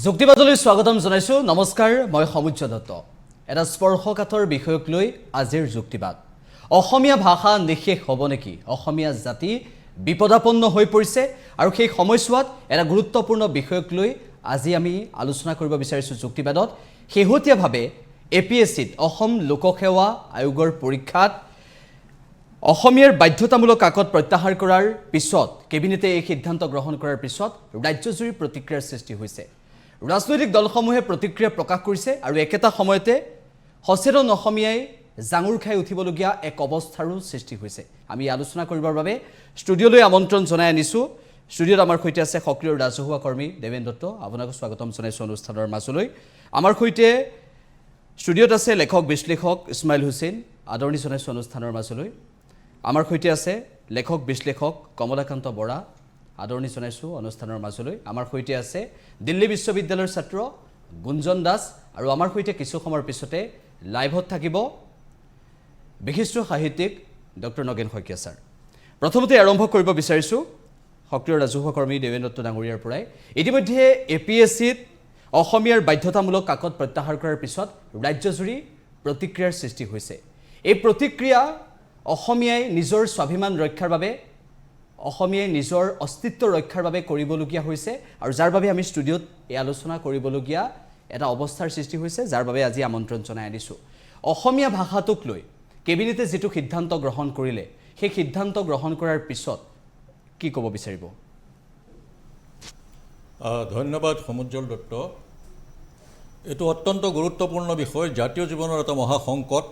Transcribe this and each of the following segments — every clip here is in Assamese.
যুক্তিবাদলৈ স্বাগতম জনাইছো নমস্কাৰ মই সমুজ্জ দত্ত এটা স্পৰ্শকাতৰ বিষয়ক লৈ আজিৰ যুক্তিবাদ অসমীয়া ভাষা নিশেষ হ'ব নেকি অসমীয়া জাতি বিপদাপন্ন হৈ পৰিছে আৰু সেই সময়ছোৱাত এটা গুৰুত্বপূৰ্ণ বিষয়ক লৈ আজি আমি আলোচনা কৰিব বিচাৰিছো যুক্তিবাদত হেহতিয়াভাৱে এপিএসসিত অসম লোকসেৱা আয়োগৰ পৰীক্ষাত অসমীয়াৰ বাধ্যতামূলক কাকত প্ৰত্যাহাৰ কৰাৰ পিছত কেবিনেটে এই সিদ্ধান্ত গ্ৰহণ কৰাৰ পিছত ৰাজ্যজুৰি প্ৰতিক্ৰিয়াৰ সৃষ্টি হৈছে ৰাজনৈতিক দলসমূহে প্ৰতিক্ৰিয়া প্ৰকাশ কৰিছে আৰু একেটা সময়তে সচেতন অসমীয়াই জাঙুৰ খাই উঠিবলগীয়া এক অৱস্থাৰো সৃষ্টি হৈছে আমি আলোচনা কৰিবৰ বাবে ষ্টুডিঅলৈ আমন্ত্ৰণ জনাই আনিছো ষ্টুডিঅত আমাৰ সৈতে আছে সক্ৰিয় ৰাজহুৱা কৰ্মী দেৱেন দত্ত আপোনাক স্বাগতম জনাইছো অনুষ্ঠানৰ মাজলৈ আমাৰ সৈতে ষ্টুডিঅত আছে লেখক বিশ্লেষক ইছমাইল হুছেইন আদৰণি জনাইছো অনুষ্ঠানৰ মাজলৈ আমাৰ সৈতে আছে লেখক বিশ্লেষক কমলাকান্ত বৰা আদৰণি জনাইছো অনুষ্ঠানৰ মাজলৈ আমাৰ সৈতে আছে দিল্লী বিশ্ববিদ্যালয়ৰ ছাত্ৰ গুঞ্জন দাস আৰু আমাৰ সৈতে কিছু সময়ৰ পিছতে লাইভত থাকিব বিশিষ্ট সাহিত্যিক ডক্টৰ নগেন শইকীয়া ছাৰ প্ৰথমতে আৰম্ভ কৰিব বিচাৰিছো সক্ৰিয় ৰাজহুৱা কৰ্মী দেৱেন দত্ত ডাঙৰীয়াৰ পৰাই ইতিমধ্যে এপিএসসিত অসমীয়াৰ বাধ্যতামূলক কাকত প্ৰত্যাহাৰ কৰাৰ পিছত ৰাজ্যজুৰি প্ৰতিক্ৰিয়াৰ সৃষ্টি হৈছে এই প্ৰতিক্ৰিয়া অসমীয়াই নিজৰ স্বাভিমান ৰক্ষাৰ বাবে অসমীয়াই নিজৰ অস্তিত্ব ৰক্ষাৰ বাবে কৰিবলগীয়া হৈছে আৰু যাৰ বাবে আমি ষ্টুডিঅত এই আলোচনা কৰিবলগীয়া এটা অৱস্থাৰ সৃষ্টি হৈছে যাৰ বাবে আজি আমন্ত্ৰণ জনাই আনিছো অসমীয়া ভাষাটোক লৈ কেবিনেটে যেটো সিদ্ধান্ত গ্ৰহণ কৰিলে সেই সিদ্ধান্ত গ্ৰহণ কৰাৰ পিছত কি ক'ব বিচাৰিব ধন্যবাদ সমুজ্জ্বল দত্ত এটো অত্যন্ত গুৰুত্বপূৰ্ণ বিষয় জাতীয় জীৱনৰ এটা মহা সংকট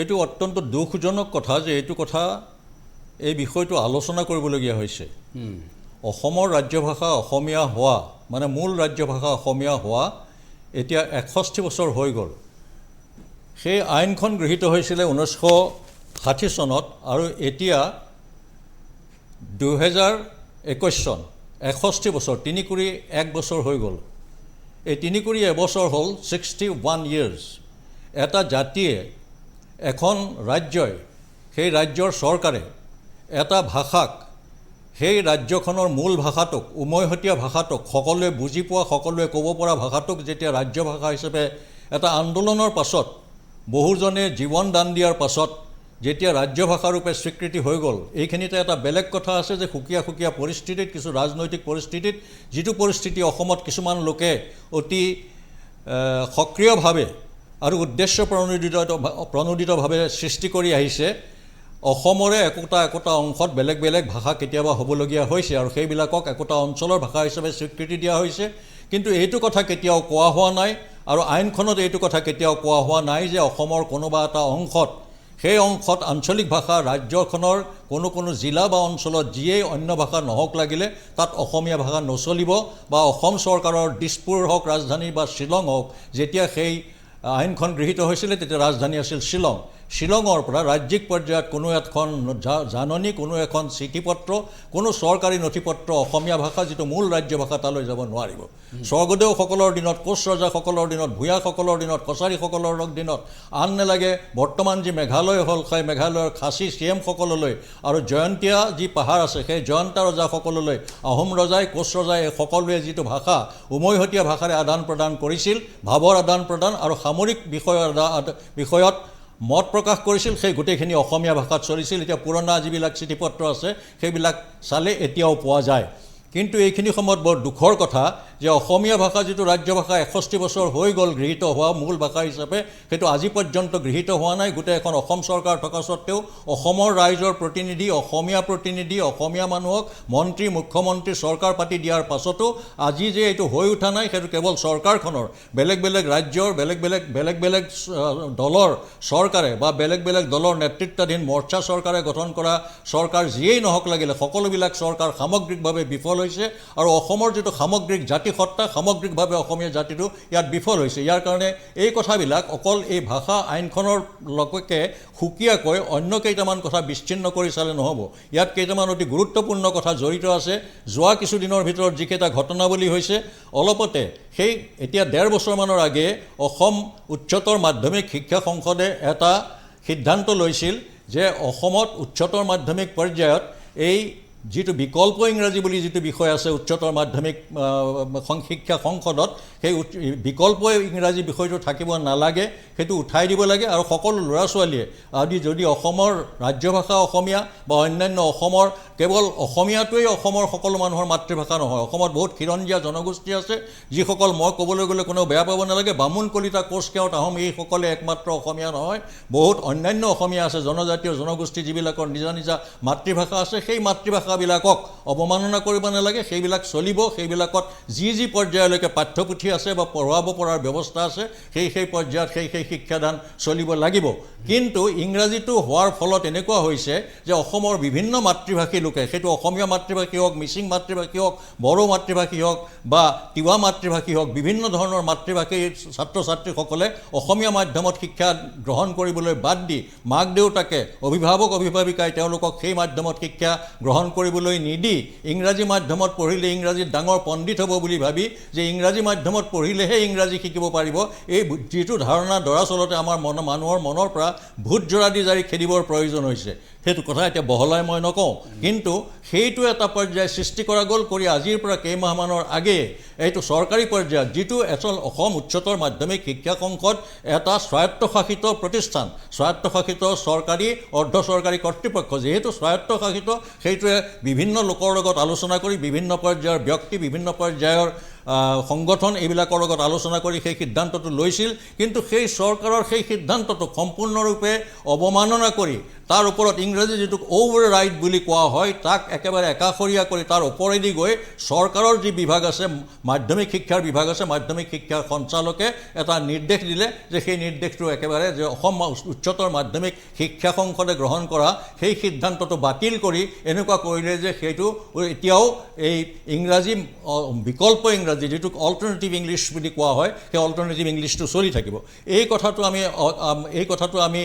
এটো অত্যন্ত দুখজনক কথা যে এটো কথা এই বিষয়টো আলোচনা কৰিবলগীয়া হৈছে অসমৰ ৰাজ্য ভাষা অসমীয়া হোৱা মানে মূল ৰাজ্য ভাষা অসমীয়া হোৱা এতিয়া 61 বছৰ হৈ গ'ল সেই আইনখন গৃহীত হৈছিল 1960 চনত আৰু এতিয়া 2021 চন 61 বছৰ তিনি কৰি এক বছৰ হৈ গ'ল এই তিনি কৰি এবছৰ হ'ল 61 ইয়াৰ্স এটা জাতিয়ে এখন ৰাজ্যই সেই ৰাজ্যৰ চৰকাৰে এটা ভাষাক সেই ৰাজ্যখনৰ মূল ভাষাটোক উমৈহতীয়া ভাষাটোক সকলোৱে বুজি পোৱা সকলোৱে ক'ব পৰা ভাষাটোক যেতিয়া ৰাজ্য ভাষা হিচাপে এটা আন্দোলনৰ পাছত বহুজনে জীৱন দান দিয়াৰ পাছত যেতিয়া ৰাজ্য ভাষা ৰূপে স্বীকৃতি হৈ গ'ল এইখিনিতে এটা বেলেগ কথা আছে যে খুকিয়া খুকিয়া পৰিস্থিতিত কিছু ৰাজনৈতিক পৰিস্থিতিত যেটো পৰিস্থিতি অসমত কিছুমান লোকে অতি সক্ৰিয়ভাৱে আৰু উদ্দেশ্য প্ৰণোদিতভাৱে সৃষ্টি কৰি আহিছে অসমৰে একোটা অংশত বেলেগ বেলেগ ভাষা কেতিয়াবা হ'বলগীয়া হৈছে আৰু সেইবিলাকক একোটা অঞ্চলৰ ভাষা হিচাপে স্বীকৃতি দিয়া হৈছে কিন্তু এইটো কথা কেতিয়াও কোৱা হোৱা নাই আৰু আইনখনত এইটো কথা কেতিয়াও কোৱা হোৱা নাই যে অসমৰ কোনোবা এটা অংশত সেই অংশত আঞ্চলিক ভাষা ৰাজ্যখনৰ কোনো জিলা বা অঞ্চলত যিয়েই অন্য ভাষা নহওক লাগিলে তাত অসমীয়া ভাষা নচলিব বা অসম চৰকাৰৰ দিছপুৰ হওক ৰাজধানী বা শ্বিলং হওক যেতিয়া সেই আইনখন গৃহীত হৈছিল তেতিয়া ৰাজধানী আছিল শ্বিলঙৰ পৰা ৰাজ্যিক পৰ্যায়ত কোনো এখন জাননী কোনো এখন চিঠিপত্ৰ কোনো চৰকাৰী নথিপত্ৰ অসমীয়া ভাষা যেটো মূল ৰাজ্য ভাষা তালৈ যাব নোৱাৰিব স্বৰ্গদেউসকলৰ দিনত কোচ ৰজাসকলৰ দিনত ভূঞাসকলৰ দিনত কছাৰীসকলৰ দিনত আন নেলাগে বৰ্তমান যি মেঘালয় হ'ল সেই মেঘালয়ৰ খাচী চিএমসকললৈ আৰু জয়ন্তীয়া যি পাহাৰ আছে সেই জয়ন্তা ৰজাসকললৈ আহোম ৰজাই কোচ ৰজাই সকলোৱে যিটো ভাষা উমৈহতীয়া ভাষাৰে আদান প্ৰদান কৰিছিল ভাৱৰ আদান প্ৰদান আৰু সামৰিক বিষয়ত মত প্ৰকাশ কৰিছিল সেই গোটেইখিনি অসমীয়া ভাষাত চলিছিল এতিয়া পুৰণা যিবিলাক চিঠিপত্ৰ আছে সেইবিলাক চালে এতিয়াও পোৱা যায় কিন্তু এইখিনি সময়ত বৰ দুখৰ কথা যে অসমীয়া ভাষা যেটো ৰাজ্য ভাষা 61 বছৰ হৈ গ'ল গৃহীত হোৱা মূল ভাষা হিচাপে সেইটো আজি পৰ্যন্ত গৃহীত হোৱা নাই গোটেই এখন অসম চৰকাৰ থকা সত্ত্বেও অসমৰ ৰাইজৰ প্ৰতিনিধি অসমীয়া মানুহক মন্ত্ৰী মুখ্যমন্ত্ৰী চৰকাৰ পাতি দিয়াৰ পাছতো আজি যে এইটো হৈ উঠা নাই সেইটো কেৱল চৰকাৰখনৰ বেলেগ বেলেগ ৰাজ্যৰ বেলেগ বেলেগ দলৰ চৰকাৰে বা বেলেগ বেলেগ দলৰ নেতৃত্বাধীন মৰ্চা চৰকাৰে গঠন কৰা চৰকাৰ যিয়েই নহওক লাগিলে সকলোবিলাক চৰকাৰ সামগ্ৰিকভাৱে বিফল হৈছে আৰু অসমৰ যেটো সামগ্ৰিক জাতিসত্তা সামগ্ৰিকভাৱে অসমীয়া জাতিটো ইয়াত বিফল হৈছে ইয়াৰ কাৰণে এই কথাবিলাক অকল এই ভাষা আইনখনৰ লগকে সুকীয়াকৈ অন্য কেইটামান কথা বিচ্ছিন্ন কৰি চালে নহ'ব ইয়াত কেইটামান অতি গুৰুত্বপূৰ্ণ কথা জড়িত আছে যোৱা কিছুদিনৰ ভিতৰত যিকেইটা ঘটনাৱলী হৈছে অলপতে সেই এতিয়া 1.5 বছৰমানৰ আগে অসম উচ্চতৰ মাধ্যমিক শিক্ষা সংসদে এটা সিদ্ধান্ত লৈছিল যে অসমত উচ্চতৰ মাধ্যমিক পৰ্যায়ত এই যিটো বিকল্প ইংৰাজী বুলি যিটো বিষয় আছে উচ্চতৰ মাধ্যমিক শিক্ষা সংসদত, সেই বিকল্প ইংৰাজী বিষয়টো থাকিব নালাগে, সেইটো উঠাই দিব লাগে। আৰু সকলো ল'ৰা ছোৱালীয়ে যদি অসমৰ ৰাজ্যভাষা অসমীয়া বা অন্যান্য অসমৰ কেৱল অসমীয়াটোৱেই অসমৰ সকলো মানুহৰ মাতৃভাষা নহয়, অসমত বহুত খিৰঞ্জীয়া জনগোষ্ঠী আছে, যিসকল মই ক'বলৈ গ'লে কোনেও বেয়া পাব নালাগে, বামুণ কলিতা কোচ কেওট আহোম এইসকলে একমাত্ৰ অসমীয়া নহয়, বহুত অন্যান্য অসমীয়া আছে, জনজাতীয় জনগোষ্ঠী যিবিলাকৰ নিজা নিজা মাতৃভাষা আছে। সেই মাতৃভাষাবিলাকক অৱমাননা কৰিব নালাগে, সেইবিলাক চলিব। সেইবিলাকত যি পৰ্যায়লৈকে পাঠ্যপুথি আছে বা পঢ়ুৱাব পৰাৰ ব্যৱস্থা আছে, সেই পৰ্যায়ত সেই শিক্ষাদান চলিব লাগিব। কিন্তু ইংৰাজীটো হোৱাৰ ফলত এনেকুৱা হৈছে যে অসমৰ বিভিন্ন মাতৃভাষী লোকে, সেইটো অসমীয়া মাতৃভাষী হওক, মিচিং মাতৃভাষী হওক, বড়ো মাতৃভাষী হওক বা তিৱা মাতৃভাষী হওক, বিভিন্ন ধৰণৰ মাতৃভাষীৰ ছাত্ৰ ছাত্ৰীসকলে অসমীয়া মাধ্যমত শিক্ষা গ্ৰহণ কৰিবলৈ বাদ দি মাক দেউতাকে, অভিভাৱক অভিভাৱিকাই তেওঁলোকক সেই মাধ্যমত শিক্ষা গ্ৰহণ কৰিবলৈ নিদি ইংৰাজী মাধ্যমত পঢ়িলে ইংৰাজীত ডাঙৰ পণ্ডিত হ'ব বুলি ভাবি যে ইংৰাজী মাধ্যমত পঢ়িলেহে ইংৰাজী শিকিব পাৰিব, এই যিটো ধাৰণা দৰাচলতে আমাৰ মানুহৰ মনৰ পৰা ভূত জৰা দি জাৰি খেদিবৰ প্ৰয়োজন হৈছে। সেইটো কথা এতিয়া বহলাই মই নকওঁ, কিন্তু সেইটো এটা পৰ্যায় সৃষ্টি কৰা গ'ল কৰি আজিৰ পৰা কেইমাহমানৰ আগেয়ে এইটো চৰকাৰী পৰ্যায়ত যিটো অসম উচ্চতৰ মাধ্যমিক শিক্ষা সংসদ এটা স্বায়ত্তশাসিত প্ৰতিষ্ঠান, স্বায়ত্তশাসিত চৰকাৰী অৰ্ধ চৰকাৰী কৰ্তৃপক্ষ, যিহেতু স্বায়ত্তশাসিত সেইটোৱে বিভিন্ন লোকৰ লগত আলোচনা কৰি বিভিন্ন পৰ্যায়ৰ ব্যক্তি, বিভিন্ন পৰ্যায়ৰ সংগঠন এইবিলাকৰ লগত আলোচনা কৰি সেই সিদ্ধান্তটো লৈছিল। কিন্তু সেই চৰকাৰৰ সেই সিদ্ধান্তটোক সম্পূৰ্ণৰূপে অৱমাননা কৰি তাৰ ওপৰত ইংৰাজী যিটোক অভাৰ ৰাইড বুলি কোৱা হয়, তাক একেবাৰে একাষৰীয়া কৰি তাৰ ওপৰেদি গৈ চৰকাৰৰ যি বিভাগ আছে, মাধ্যমিক শিক্ষাৰ বিভাগ আছে, মাধ্যমিক শিক্ষাৰ সঞ্চালকে এটা নিৰ্দেশ দিলে যে সেই নিৰ্দেশটো একেবাৰে যে অসম উচ্চতৰ মাধ্যমিক শিক্ষা সংসদে গ্ৰহণ কৰা সেই সিদ্ধান্তটো বাতিল কৰি এনেকুৱা কৰিলে যে সেইটো এতিয়াও এই ইংৰাজী বিকল্প ইংৰাজী যিটোক অল্টাৰনেটিভ ইংলিছ বুলি কোৱা হয়, সেই অল্টাৰনেটিভ ইংলিছটো চলি থাকিব। এই কথাটো আমি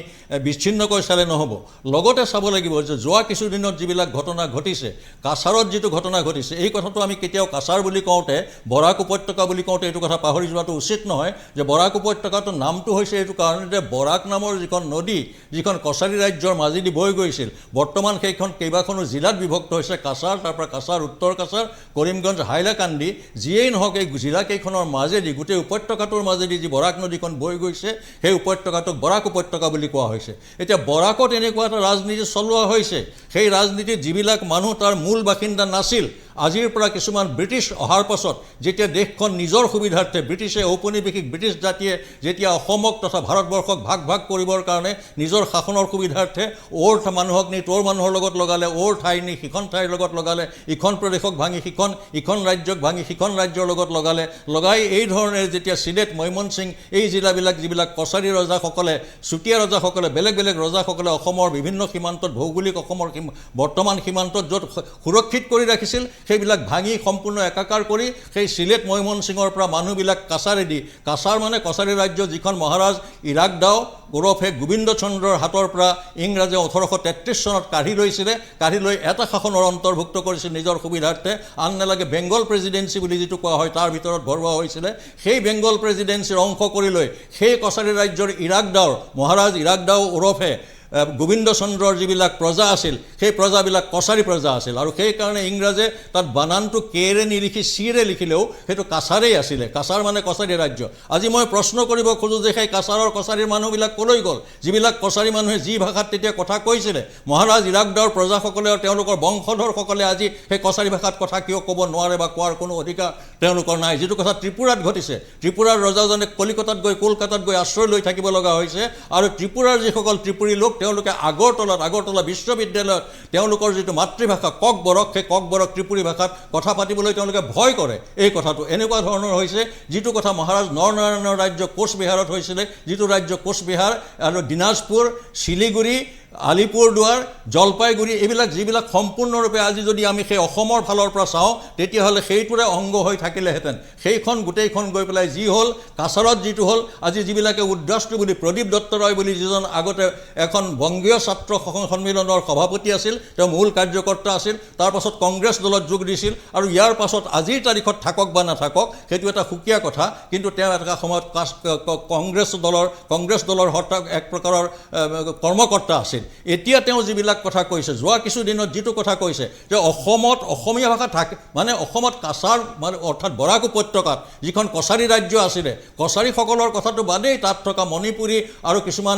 বিচ্ছিন্নকৈ চালে নহ'ব। লগতে চাব লাগিব যে যোৱা কিছুদিনত যিবিলাক ঘটনা ঘটিছে, কাছাৰত যিটো ঘটনা ঘটিছে, এই কথাটো আমি কেতিয়াও কাছাৰ বুলি কওঁতে, বৰাক উপত্যকা বুলি কওঁতে এইটো কথা পাহৰি যোৱাটো উচিত নহয় যে বৰাক উপত্যকাটোৰ নামটো হৈছে এইটো কাৰণে যে বৰাক নামৰ যিখন নদী, যিখন কছাৰী ৰাজ্যৰ মাজেদি বৈ গৈছিল, বৰ্তমান সেইখন কেইবাখনো জিলাত বিভক্ত হৈছে। কাছাৰ, তাৰপৰা কাছাৰ, উত্তৰ কাছাৰ, কৰিমগঞ্জ, হাইলাকান্দি, যিয়েই নহওক এই জিলাকেইখনৰ মাজেদি, গোটেই উপত্যকাটোৰ মাজেদি যি বৰাক নদীখন বৈ গৈছে, সেই উপত্যকাটোক বৰাক উপত্যকা বুলি কোৱা হৈছে। এতিয়া বৰাকত এনেকুৱা এটা ৰাজনীতি চলোৱা হৈছে, সেই ৰাজনীতিত যিবিলাক মানুহ তাৰ মূল বাসিন্দা নাছিল, আজিৰ পৰা কিছুমান ব্ৰিটিছ অহাৰ পাছত যেতিয়া দেশখন নিজৰ সুবিধাৰ্থে ব্ৰিটিছে, ঔপনিৱেশিক ব্ৰিটিছ জাতিয়ে যেতিয়া অসমক তথা ভাৰতবৰ্ষক ভাগ ভাগ কৰিবৰ কাৰণে নিজৰ শাসনৰ সুবিধাৰ্থে অ'ৰ মানুহক নি তোৰ মানুহৰ লগত লগালে, অ'ৰ ঠাই নি সিখন ঠাইৰ লগত লগালে, ইখন প্ৰদেশক ভাঙি ইখন ৰাজ্যক ভাঙি সিখন ৰাজ্যৰ লগত লগাই এই ধৰণে যেতিয়া চিলেট, মৈমনসিং এই জিলাবিলাক যিবিলাক কছাৰী ৰজাসকলে, চুতীয়া ৰজাসকলে, বেলেগ বেলেগ ৰজাসকলে অসমৰ বিভিন্ন সীমান্তত, ভৌগোলিক অসমৰ বৰ্তমান সীমান্তত য'ত সুৰক্ষিত কৰি ৰাখিছিল, সেইবিলাক ভাঙি সম্পূৰ্ণ একাকাৰ কৰি সেই চিলেট, মৈমনসিঙৰ পৰা মানুহবিলাক কাছাৰেদি, কাছাৰ মানে কছাৰী ৰাজ্য যিখন মহাৰাজ ইৰাকদাও ওৰফে গোবিন্দ চন্দ্ৰৰ হাতৰ পৰা ইংৰাজে 1833 চনত কাঢ়ি লৈছিলে, কাঢ়ি লৈ এটা শাসনৰ অন্তৰ্ভুক্ত কৰিছিল নিজৰ সুবিধাৰ্থে। আন নালাগে বেংগল প্ৰেচিডেঞ্চি বুলি যিটো কোৱা হয় তাৰ ভিতৰত ভৰোৱা হৈছিলে। সেই বেংগল প্ৰেচিডেঞ্চিৰ অংশ কৰি লৈ সেই কছাৰী ৰাজ্যৰ ইৰাকদাওৰ মহাৰাজ ইৰাকদাও ওৰফে গোবিন্দ চন্দ্ৰৰ যিবিলাক প্ৰজা আছিল, সেই প্ৰজাবিলাক কছাৰী প্ৰজা আছিল। আৰু সেইকাৰণে ইংৰাজে তাত বানানটো কেৰে নিলিখি চিৰে লিখিলেও সেইটো কাছাৰেই আছিলে। কাছাৰ মানে কছাৰী ৰাজ্য। আজি মই প্ৰশ্ন কৰিব খোজোঁ যে সেই কছাৰীৰ মানুহবিলাক ক'লৈ গ'ল? যিবিলাক কছাৰী মানুহে যি ভাষাত তেতিয়া কথা কৈছিলে, মহাৰাজ ইৰাকদাওৰ প্ৰজাসকলে আৰু তেওঁলোকৰ বংশধৰসকলে আজি সেই কছাৰী ভাষাত কথা কিয় ক'ব নোৱাৰে বা কোৱাৰ কোনো অধিকাৰ তেওঁলোকৰ নাই? যিটো কথা ত্ৰিপুৰাত ঘটিছে, ত্ৰিপুৰাৰ ৰজাজনে কলিকতাত গৈ আশ্ৰয় লৈ থাকিব লগা হৈছে। আৰু ত্ৰিপুৰাৰ যিসকল ত্ৰিপুৰী লোক তেওঁলোকে আগৰতলা বিশ্ববিদ্যালয়ত তেওঁলোকৰ যিটো মাতৃভাষা ককবৰক, সেই ককবৰক ত্ৰিপুৰী ভাষাত কথা পাতিবলৈ তেওঁলোকে ভয় কৰে। এই কথাটো এনেকুৱা ধৰণৰ হৈছে যিটো কথা মহাৰাজ নৰনাৰায়ণৰ ৰাজ্য কোচবিহাৰত হৈছিলে, যিটো ৰাজ্য কোচবিহাৰ আৰু দিনাজপুৰ, শিলিগুৰি, আলিপুৰদুৱাৰ, জলপাইগুৰি এইবিলাক যিবিলাক সম্পূৰ্ণৰূপে আজি যদি আমি সেই অসমৰ ফালৰ পৰা চাওঁ তেতিয়াহ'লে সেইটোৰে অংগ হৈ থাকিলেহেঁতেন। সেইখন গোটেইখন গৈ পেলাই যি হ'ল কাছাৰত যিটো হ'ল, আজি যিবিলাকে উদ্ৰাষ্ট্ৰ বুলি প্ৰদীপ দত্ত ৰয় বুলি যিজন আগতে এখন বংগীয় ছাত্ৰ সন্মিলনৰ সভাপতি আছিল, তেওঁ মূল কাৰ্যকৰ্তা আছিল, তাৰ পাছত কংগ্ৰেছ দলত যোগ দিছিল। আৰু ইয়াৰ পাছত আজিৰ তাৰিখত থাকক বা নাথাকক সেইটো এটা সুকীয়া কথা, কিন্তু তেওঁ এটা সময়ত কংগ্ৰেছ দলৰ এক প্ৰকাৰৰ কৰ্মকৰ্তা আছিল। এতিয়া তেওঁ যিবিলাক কথা কৈছে যোৱা কিছুদিনত যিটো কথা কৈছে যে অসমত অসমীয়া ভাষা থাকে মানে অসমত কাছাৰ মানে অৰ্থাৎ বৰাক উপত্যকাত যিখন কছাৰী ৰাজ্য আছিলে কছাৰীসকলৰ কথাটো বাদেই তাত থকা মণিপুৰী আৰু কিছুমান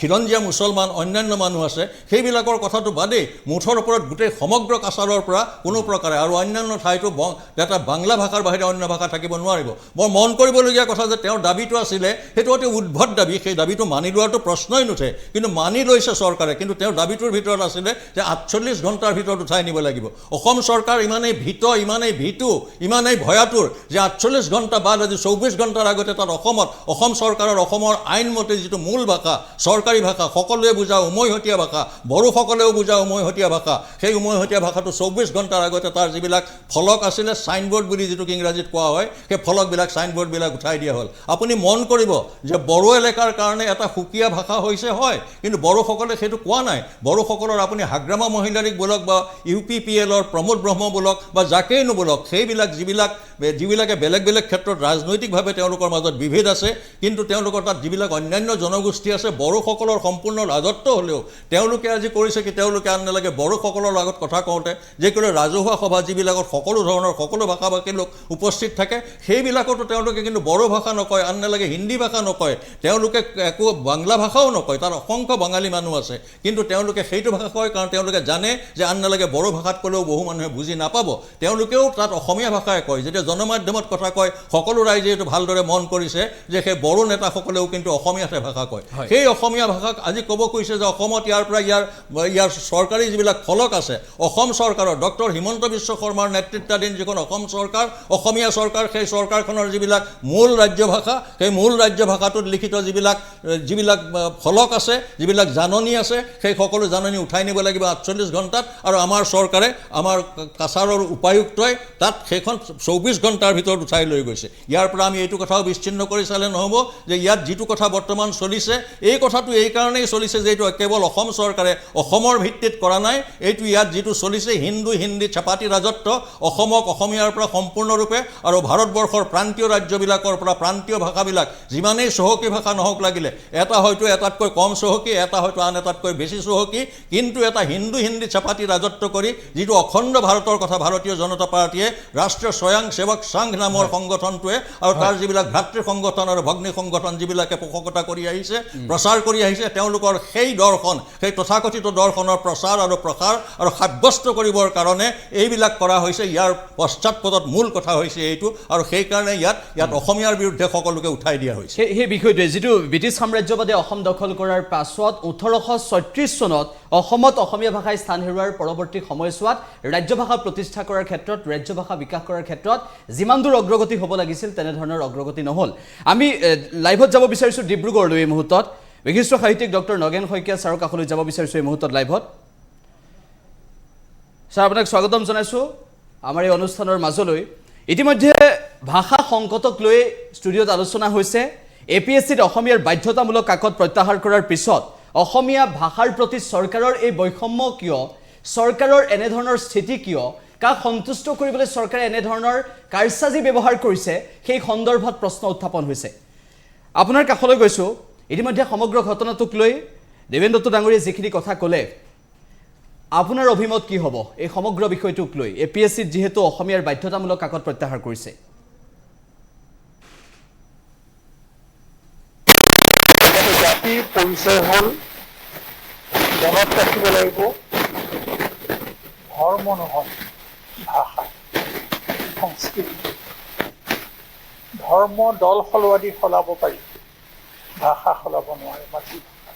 খিলঞ্জীয়া মুছলমান অন্যান্য মানুহ আছে সেইবিলাকৰ কথাটো বাদেই মুঠৰ ওপৰত গোটেই সমগ্ৰ কাছাৰৰ পৰা কোনো প্ৰকাৰে আৰু অন্যান্য ঠাইতো এটা বাংলা ভাষাৰ বাহিৰে অন্য ভাষা থাকিব নোৱাৰিব বৰ মন কৰিবলগীয়া কথা যে তেওঁৰ দাবীটো আছিলে সেইটো অতি উদ্ভট দাবী সেই দাবীটো মানি লোৱাটো প্ৰশ্নই নুঠে কিন্তু মানি লৈছে চৰকাৰে কিন্তু তেওঁৰ দাবীটোৰ ভিতৰত আছিলে যে ৪৮ ঘণ্টাৰ ভিতৰত উঠাই নিব লাগিব অসম চৰকাৰ ইমানেই ইমানেই ভীতু ইমানেই ভয়াতুৰ যে ৪৮ ঘণ্টা বাদ আজি ২৪ ঘণ্টাৰ আগতে তাত অসম চৰকাৰৰ অসমৰ আইনমতে যিটো মূল ভাষা চৰকাৰী ভাষা সকলোৱে বুজা উমৈহতীয়া ভাষা বড়োসকলেও বুজা উমৈহতীয়া ভাষা সেই উমৈহতীয়া ভাষাটো ২৪ ঘণ্টাৰ আগতে তাৰ যিবিলাক ফলক আছিলে ছাইনবোৰ্ড বুলি যিটোক ইংৰাজীত কোৱা হয় সেই ফলকবিলাক ছাইনবোৰ্ডবিলাক উঠাই দিয়া হ'ল আপুনি মন কৰিব যে বড়ো এলেকাৰ কাৰণে এটা সুকীয়া ভাষা হৈছে হয় কিন্তু বড়োসকলে সেইটো কোৱা নাই বড়োসকলৰ আপুনি হাগ্ৰামা মহিলাৰীক বোলক বা UPPLৰ প্ৰমোদ ব্ৰহ্ম বোলক বা যাকেই নোবোলক সেইবিলাক যিবিলাকে বেলেগ বেলেগ ক্ষেত্ৰত ৰাজনৈতিকভাৱে তেওঁলোকৰ মাজত বিভেদ আছে কিন্তু তেওঁলোকৰ তাত যিবিলাক অন্যান্য জনগোষ্ঠী আছে বড়োসকলৰ সম্পূৰ্ণ ৰাজত্ব হ'লেও তেওঁলোকে আজি কৰিছে কি তেওঁলোকে আন নালাগে বড়োসকলৰ লগত কথা কওঁতে যিকোনো ৰাজহুৱা সভা যিবিলাকত সকলো ধৰণৰ সকলো ভাষা ভাষী লোক উপস্থিত থাকে সেইবিলাকতো তেওঁলোকে কিন্তু বড়ো ভাষা নকয় আন নালাগে হিন্দী ভাষা নকয় তেওঁলোকে একো বাংলা ভাষাও নকয় তাত অসংখ্য বাঙালী মানুহ আছে কিন্তু তেওঁলোকে সেইটো ভাষা কয় কাৰণ তেওঁলোকে জানে যে আন নালাগে বড়ো ভাষাত ক'লেও বহু মানুহে বুজি নাপাব তেওঁলোকেও তাত অসমীয়া ভাষাই কয় যেতিয়া জনমাধ্যমত কথা কয় সকলো ৰাইজে এইটো ভালদৰে মন কৰিছে যে সেই বড়ো নেতাসকলেও কিন্তু অসমীয়াতে ভাষা কয় সেই অসমীয়া ভাষাক আজি ক'ব কৈছে যে অসমত ইয়াৰ পৰা ইয়াৰ চৰকাৰী যিবিলাক ফলক আছে অসম চৰকাৰৰ ডক্টৰ হিমন্ত বিশ্ব শৰ্মাৰ নেতৃত্বাধীন যিখন অসম চৰকাৰ অসমীয়া চৰকাৰ সেই চৰকাৰখনৰ যিবিলাক মূল ৰাজ্য ভাষা সেই মূল ৰাজ্য ভাষাটোত লিখিত যিবিলাক ফলক আছে যিবিলাক জাননী আছে সেই সকলো জাননী উঠাই নিব লাগিব ৪৮ ঘণ্টাত আৰু আমাৰ চৰকাৰে আমাৰ কাছাৰৰ উপায়ুক্তই তাত সেইখন ২৪ ঘণ্টাৰ ভিতৰত উঠাই লৈ গৈছে ইয়াৰ পৰা আমি এইটো কথাও বিচ্ছিন্ন কৰি চালে নহ'ব যে ইয়াত যিটো কথা বৰ্তমান চলিছে এই কথাটো এই কাৰণেই চলিছে যে এইটো কেৱল অসম চৰকাৰে অসমৰ ভিত্তিত কৰা নাই এইটো ইয়াত যিটো চলিছে হিন্দী ছাপাতি ৰাজত্ব অসমক অসমীয়াৰ পৰা সম্পূৰ্ণৰূপে আৰু ভাৰতবৰ্ষৰ প্ৰান্তীয় ৰাজ্যবিলাকৰ পৰা প্ৰান্তীয় ভাষাবিলাক যিমানেই চহকী ভাষা নহওক লাগিলে এটা হয়তো এটাতকৈ কম চহকী এটা হয়তো আন এটাতকৈ বেছি চহকী কিন্তু এটা হিন্দী ছাপাতি ৰাজত্ব কৰি যিটো অখণ্ড ভাৰতৰ কথা ভাৰতীয় জনতা পাৰ্টীয়ে ৰাষ্ট্ৰীয় স্বয়ং সেৱক সংঘ নামৰ সংগঠনটোৱে আৰু তাৰ যিবিলাক ভাতৃ সংগঠন আৰু ভগ্নী সংগঠন যিবিলাকে পোষকতা কৰি আহিছে প্ৰচাৰ কৰি আহিছে তেওঁলোকৰ সেই দৰ্শন সেই তথাকথিত দৰ্শনৰ প্ৰচাৰ আৰু প্ৰসাৰ আৰু সাব্যস্ত কৰিবৰ কাৰণে এইবিলাক কৰা হৈছে ইয়াৰ পশ্চাৎপদত মূল কথা হৈছে এইটো আৰু সেইকাৰণে ইয়াত অসমীয়াৰ বিৰুদ্ধে সকলোকে উঠাই দিয়া হৈছে সেই বিষয়টোৱে যিটো ব্ৰিটিছ সাম্ৰাজ্যবাদে অসম দখল কৰাৰ পাছত ১৮৩৬ চনত অসমত অসমীয়া ভাষাই স্থান হেৰুৱাৰ পৰৱৰ্তী সময়ছোৱাত ৰাজ্য ভাষা প্ৰতিষ্ঠা কৰাৰ ক্ষেত্ৰত ৰাজ্য ভাষা বিকাশ কৰাৰ ক্ষেত্ৰত যিমান দূৰ অগ্ৰগতি হ'ব লাগিছিল তেনেধৰণৰ অগ্ৰগতি নহ'ল আমি লাইভত যাব বিচাৰিছোঁ ডিব্ৰুগড়লৈ এই মুহূৰ্তত বিশিষ্ট সাহিত্যিক ডক্টৰ নগেন শইকীয়া ছাৰৰ কাষলৈ যাব বিচাৰিছোঁ এই মুহূৰ্তত লাইভত ছাৰ আপোনাক স্বাগতম জনাইছোঁ আমাৰ এই অনুষ্ঠানৰ মাজলৈ ইতিমধ্যে ভাষা সংকটক লৈ ষ্টুডিঅ'ত আলোচনা হৈছে APSCত অসমীয়াৰ বাধ্যতামূলক কাকত প্ৰত্যাহাৰ কৰাৰ পিছত অসমীয়া ভাষাৰ প্ৰতি চৰকাৰৰ এই বৈষম্য কিয় চৰকাৰৰ এনেধৰণৰ স্থিতি কিয় কাক সন্তুষ্ট কৰিবলৈ চৰকাৰে এনেধৰণৰ কাৰসাজি ব্যৱহাৰ কৰিছে সেই সন্দৰ্ভত প্ৰশ্ন উত্থাপন হৈছে আপোনাৰ কাষলৈ গৈছোঁ ইতিমধ্যে সমগ্ৰ ঘটনাটোক লৈ দেৱেন দত্ত ডাঙৰীয়ে যিখিনি কথা ক'লে আপোনাৰ অভিমত কি হ'ব এই সমগ্ৰ বিষয়টোক লৈ APSCত যিহেতু অসমীয়াৰ বাধ্যতামূলক কাকত প্ৰত্যাহাৰ কৰিছে জাতিৰ পৰিচয় হ'ল মনত ৰাখিব লাগিব ধৰ্ম নহয় ভাষা সংস্কৃতি ধৰ্ম দল সলোৱা দি সলাব পাৰি ভাষা সলাব নোৱাৰে মাতৃভাষা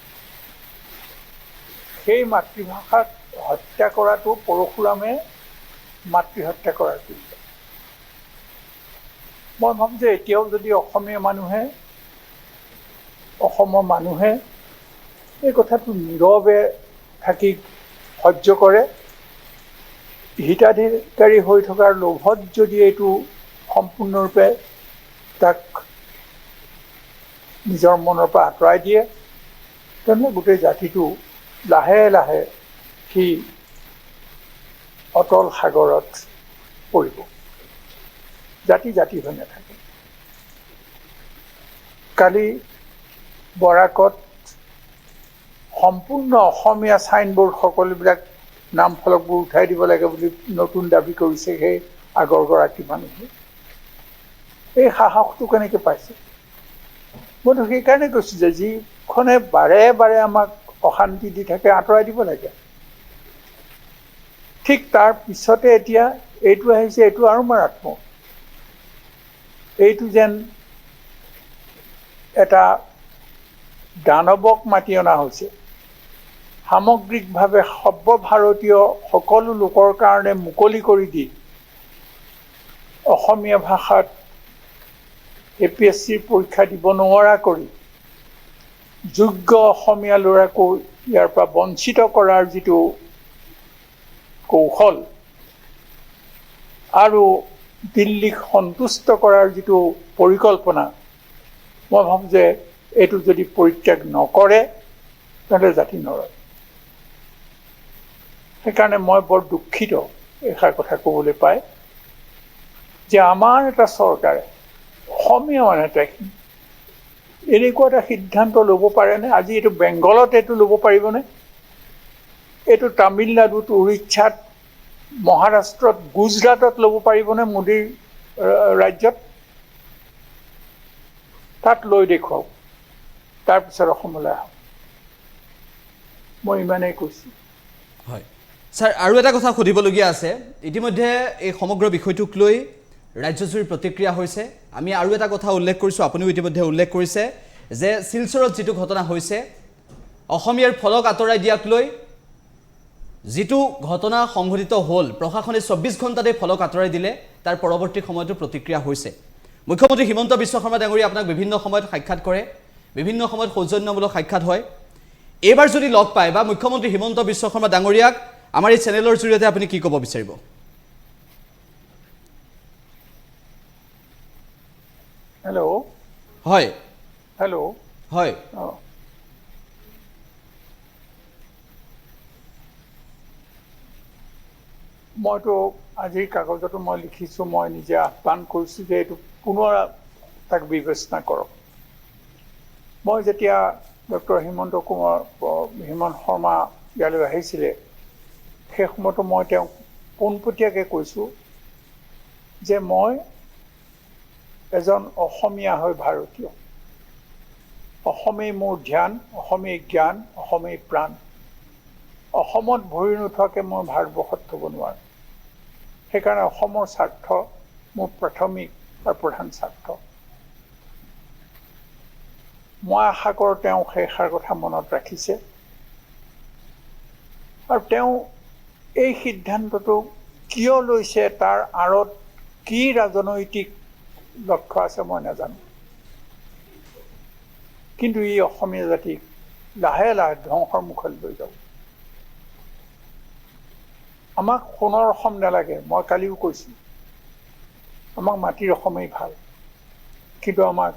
সেই মাতৃভাষাক হত্যা কৰাটো পৰশুৰামে মাতৃহত্যা কৰাৰ তুল্য মই ভাবোঁ যে এতিয়াও যদি অসমীয়া মানুহে অসমৰ মানুহে এই কথাটো নীৰৱে থাকি সহ্য কৰে হিতাধিকাৰী হৈ থকাৰ লোভত যদি এইটো সম্পূৰ্ণৰূপে তাক নিজৰ মনৰ পৰা আঁতৰাই দিয়ে তেনে গোটেই জাতিটো লাহে লাহে সি অতল সাগৰত পৰিব জাতি হৈ নাথাকে কালি বৰাকত সম্পূৰ্ণ অসমীয়া ছাইনবোৰ্ড সকলোবিলাক নাম ফলকবোৰ উঠাই দিব লাগে বুলি নতুন দাবী কৰিছে সেই আগৰ গৰাকী মানুহে। এই সাহসটো কেনেকৈ পাইছে? মইতো সেইকাৰণে কৈছোঁ যে যিখনে বাৰে বাৰে আমাক অশান্তি দি থাকে আঁতৰাই দিব লাগে। ঠিক তাৰ পিছতে এতিয়া এইটো আহিছে, এইটো আৰু মাৰাত্মক। এইটো যেন এটা দানৱক মাতি অনা হৈছে। সামগ্ৰিকভাৱে সৰ্বভাৰতীয় সকলো লোকৰ কাৰণে মুকলি কৰি দি অসমীয়া ভাষাত APSCৰ পৰীক্ষা দিব নোৱাৰা কৰি যোগ্য অসমীয়া ল'ৰাকো ইয়াৰ পৰা বঞ্চিত কৰাৰ যিটো কৌশল আৰু দিল্লীক সন্তুষ্ট কৰাৰ যিটো পৰিকল্পনা, মই ভাবোঁ যে এইটো যদি পৰিত্যাগ নকৰে তেন্তে জাতি নৰয়। সেইকাৰণে মই বৰ দুখিত এষাৰ কথা ক'বলৈ পাই যে আমাৰ এটা চৰকাৰে অসমীয়া মানুহ এটাই এনেকুৱা এটা সিদ্ধান্ত ল'ব পাৰেনে? আজি এইটো বেংগলত এইটো ল'ব পাৰিবনে? এইটো তামিলনাডুত, উৰিষ্যাত, মহাৰাষ্ট্ৰত, গুজৰাটত ল'ব পাৰিবনে? মোদীৰ ৰাজ্যত তাত লৈ দেখুৱাওক, তাৰপিছত অসমলৈ আহক। মই ইমানেই কৈছোঁ। হয় ছাৰ, আৰু এটা কথা সুধিবলগীয়া আছে। ইতিমধ্যে এই সমগ্ৰ বিষয়টোক লৈ ৰাজ্যজুৰি প্ৰতিক্ৰিয়া হৈছে। আমি আৰু এটা কথা উল্লেখ কৰিছোঁ, আপুনিও ইতিমধ্যে উল্লেখ কৰিছে যে শিলচৰত যিটো ঘটনা হৈছে, অসমীয়াৰ ফলক আঁতৰাই দিয়াক লৈ যিটো ঘটনা সংঘটিত হ'ল, প্ৰশাসনে 24 ঘণ্টাতে ফলক আঁতৰাই দিলে, তাৰ পৰৱৰ্তী সময়তো প্ৰতিক্ৰিয়া হৈছে। মুখ্যমন্ত্ৰী হিমন্ত বিশ্ব শৰ্মা ডাঙৰীয়া আপোনাক বিভিন্ন সময়ত সাক্ষাৎ কৰে, বিভিন্ন সময়ত সৌজন্যমূলক সাক্ষাৎ হয়। এইবাৰ যদি লগ পায় বা মুখ্যমন্ত্ৰী হিমন্ত বিশ্ব শৰ্মা ডাঙৰীয়াক আমাৰ এই চেনেলৰ জৰিয়তে আপুনি কি ক'ব বিচাৰিব? হেল্ল'। হয় হেল্ল'। হয় অঁ, মইতো আজিৰ কাগজতো মই লিখিছোঁ, মই নিজে আহ্বান কৰিছোঁ যে এইটো পুনৰ তাক বিবেচনা কৰক। মই যেতিয়া ডক্টৰ হিমন্ত শৰ্মা ইয়ালৈ আহিছিলে, সেই সময়তো মই তেওঁক পোনপটীয়াকৈ কৈছোঁ যে মই এজন অসমীয়া হৈ ভাৰতীয়। অসমেই মোৰ ধ্যান, অসমেই জ্ঞান, অসমেই প্ৰাণ। অসমত ভৰি নোথোৱাকৈ মই ভাৰতবৰ্ষত থ'ব নোৱাৰোঁ। সেইকাৰণে অসমৰ স্বাৰ্থ মোৰ প্ৰাথমিক আৰু প্ৰধান স্বাৰ্থ। মই আশা কৰোঁ তেওঁ সেইষাৰ কথা মনত ৰাখিছে আৰু তেওঁ এই সিদ্ধান্তটো কিয় লৈছে, তাৰ আঁৰত কি ৰাজনৈতিক লক্ষ্য আছে মই নাজানো। কিন্তু ই অসমীয়া জাতিক লাহে লাহে ধ্বংসৰ মুখলৈ লৈ যাব। আমাক সোণৰ অসম নালাগে, মই কালিও কৈছোঁ, আমাক মাটিৰ অসমেই ভাল। কিন্তু আমাক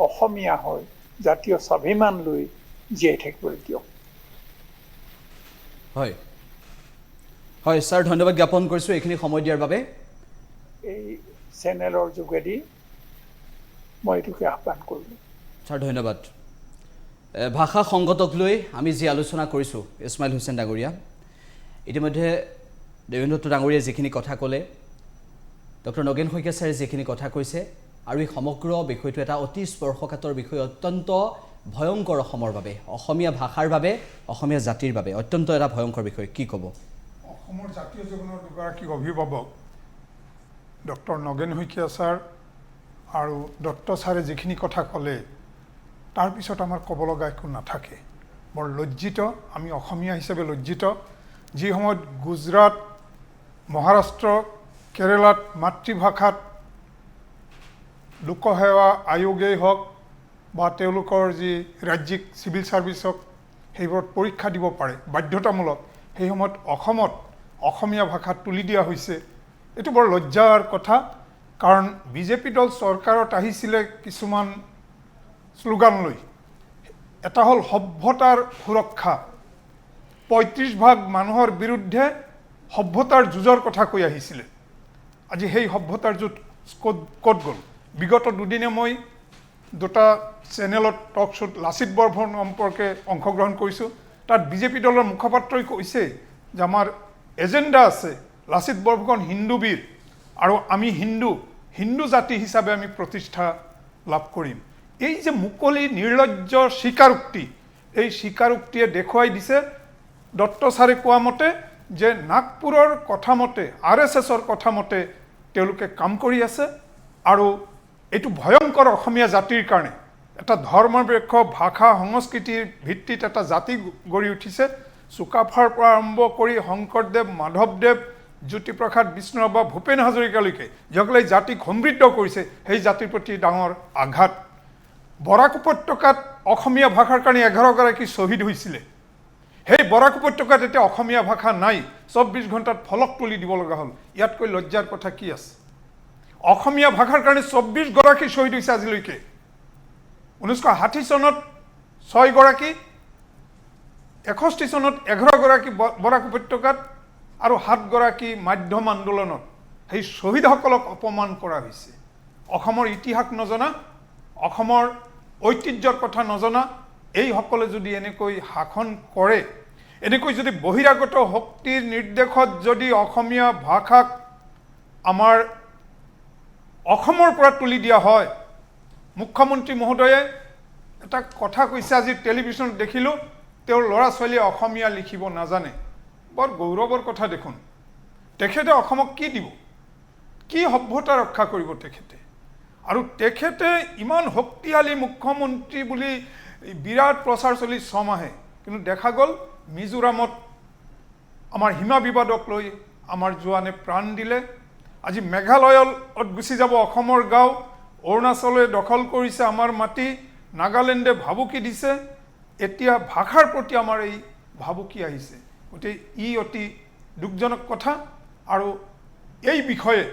অসমীয়া হৈ জাতীয় স্বাভিমান লৈ জীয়াই থাকিবলৈ দিয়ক। হয় হয় ছাৰ, ধন্যবাদ জ্ঞাপন কৰিছোঁ এইখিনি সময় দিয়াৰ বাবে। এই চেনেলৰ যোগেদি মই এইটোকে আহ্বান কৰিলোঁ। ছাৰ ধন্যবাদ। ভাষা সংকটক লৈ আমি যি আলোচনা কৰিছোঁ, ইছমাইল হুছেইন ডাঙৰীয়া, ইতিমধ্যে দেৱেন্দ্ৰ দত্ত ডাঙৰীয়াই যিখিনি কথা ক'লে, ডক্টৰ নগেন শইকীয়া ছাৰে যিখিনি কথা কৈছে, আৰু এই সমগ্ৰ বিষয়টো এটা অতি স্পৰ্শকাতৰ বিষয়, অত্যন্ত ভয়ংকৰ অসমৰ বাবে, অসমীয়া ভাষাৰ বাবে, অসমীয়া জাতিৰ বাবে অত্যন্ত এটা ভয়ংকৰ বিষয়। কি ক'ব? অসমৰ জাতীয় জীৱনৰ দুগৰাকী অভিভাৱক ডক্টৰ নগেন শইকীয়া ছাৰ আৰু দত্ত ছাৰে যিখিনি কথা ক'লে, তাৰপিছত আমাৰ ক'ব লগা একো নাথাকে। বৰ লজ্জিত, আমি অসমীয়া হিচাপে লজ্জিত। যি সময়ত গুজৰাট, মহাৰাষ্ট্ৰ, কেৰেলাত মাতৃভাষাত লোকসেৱা আয়োগেই হওক বা তেওঁলোকৰ যি ৰাজ্যিক চিভিল ছাৰ্ভিচক সেইবোৰত পৰীক্ষা দিব পাৰে বাধ্যতামূলক, সেই সময়ত অসমত অসমীয়া ভাষা তুলি দিয়া হৈছে। এইটো বৰ লজ্জাৰ কথা। কাৰণ বিজেপি দল চৰকাৰত আহিছিলে কিছুমান শ্লোগান লৈ। এটা হ'ল সভ্যতাৰ সুৰক্ষা, ৩৫% মানুহৰ বিৰুদ্ধে সভ্যতাৰ যুঁজৰ কথা কৈ আহিছিলে। আজি সেই সভ্যতাৰ যুঁজ ক'ত গ'ল? বিগত দুদিনে মই দুটা চেনেলত টক শ্ব'ত লাচিত বৰফুকন সম্পৰ্কে অংশগ্ৰহণ কৰিছোঁ। তাত বিজেপি দলৰ মুখপাত্ৰই কৈছে যে আমাৰ এজেণ্ডা আছে, লাচিত বৰফুকন হিন্দু বীৰ আৰু আমি হিন্দু জাতি হিচাপে আমি প্ৰতিষ্ঠা লাভ কৰিম। এই যে মুকলি নিৰ্লজ্জ স্বীকাৰোক্তি, এই স্বীকাৰোক্তিয়ে দেখুৱাই দিছে দত্ত ছাৰে কোৱা মতে যে নাগপুৰৰ কথা মতে RSSৰ কথা মতে তেওঁলোকে কাম কৰি আছে আৰু এইটো ভয়ংকৰ অসমীয়া জাতিৰ কাৰণে এটা ধৰ্মনিৰপেক্ষ ভাষা সংস্কৃতিৰ ভিত্তিত এটা জাতি গঢ়ি উঠিছে। চুকাফাৰ পৰা আৰম্ভ কৰি শংকৰদেৱ, মাধৱদেৱ, জ্যোতিপ্ৰসাদ বিষ্ণুৰাভা, ভূপেন হাজৰিকালৈকে যিসকলে জাতিক সমৃদ্ধ কৰিছে, সেই জাতিৰ প্ৰতি ডাঙৰ আঘাত। বৰাক উপত্যকাত অসমীয়া ভাষাৰ কাৰণে 11গৰাকী শ্বহীদ হৈছিলে। সেই বৰাক উপত্যকাত এতিয়া অসমীয়া ভাষা নাই, 24 ঘণ্টাত ফলক তুলি দিব লগা হ'ল। ইয়াতকৈ লজ্জাৰ কথা কি আছে? অসমীয়া ভাষাৰ কাৰণে 24গৰাকী শ্বহীদ হৈছে আজিলৈকে। 1960 চনত 6গৰাকী, 61 চনত 11গৰাকী বৰাক উপত্যকাত আৰু 7গৰাকী মাধ্যম আন্দোলনত। সেই শ্বহীদসকলক অপমান কৰা হৈছে। অসমৰ ইতিহাস নজনা, অসমৰ ঐতিহ্যৰ কথা নজনা এইসকলে যদি এনেকৈ শাসন কৰে, এনেকৈ যদি বহিৰাগত শক্তিৰ নিৰ্দেশত যদি অসমীয়া ভাষাক আমাৰ অসমৰ পৰা তুলি দিয়া হয়, মুখ্যমন্ত্ৰী মহোদয়ে এটা কথা কৈছে, আজি টেলিভিশ্যনত দেখিলোঁ, তেওঁৰ ল'ৰা ছোৱালীয়ে অসমীয়া লিখিব নাজানে। বৰ গৌৰৱৰ কথা দেখোন। তেখেতে অসমক কি দিব? কি সভ্যতা ৰক্ষা কৰিব তেখেতে? আৰু তেখেতে ইমান শক্তিশালী মুখ্যমন্ত্ৰী বুলি বিৰাট প্ৰচাৰ চলি ছমাহে, কিন্তু দেখা গ'ল মিজোৰামত আমাৰ সীমা বিবাদক লৈ আমাৰ জোৱানে প্ৰাণ দিলে। আজি মেঘালয়ত গুচি যাব অসমৰ গাঁও, অৰুণাচলে দখল কৰিছে আমাৰ মাটি, নাগালেণ্ডে ভাবুকি দিছে। এতিয়া ভাষাৰ প্ৰতি আমাৰ এই ভাবুকি আহিছে। গতিকে ই অতি দুখজনক কথা। আৰু এই বিষয়ে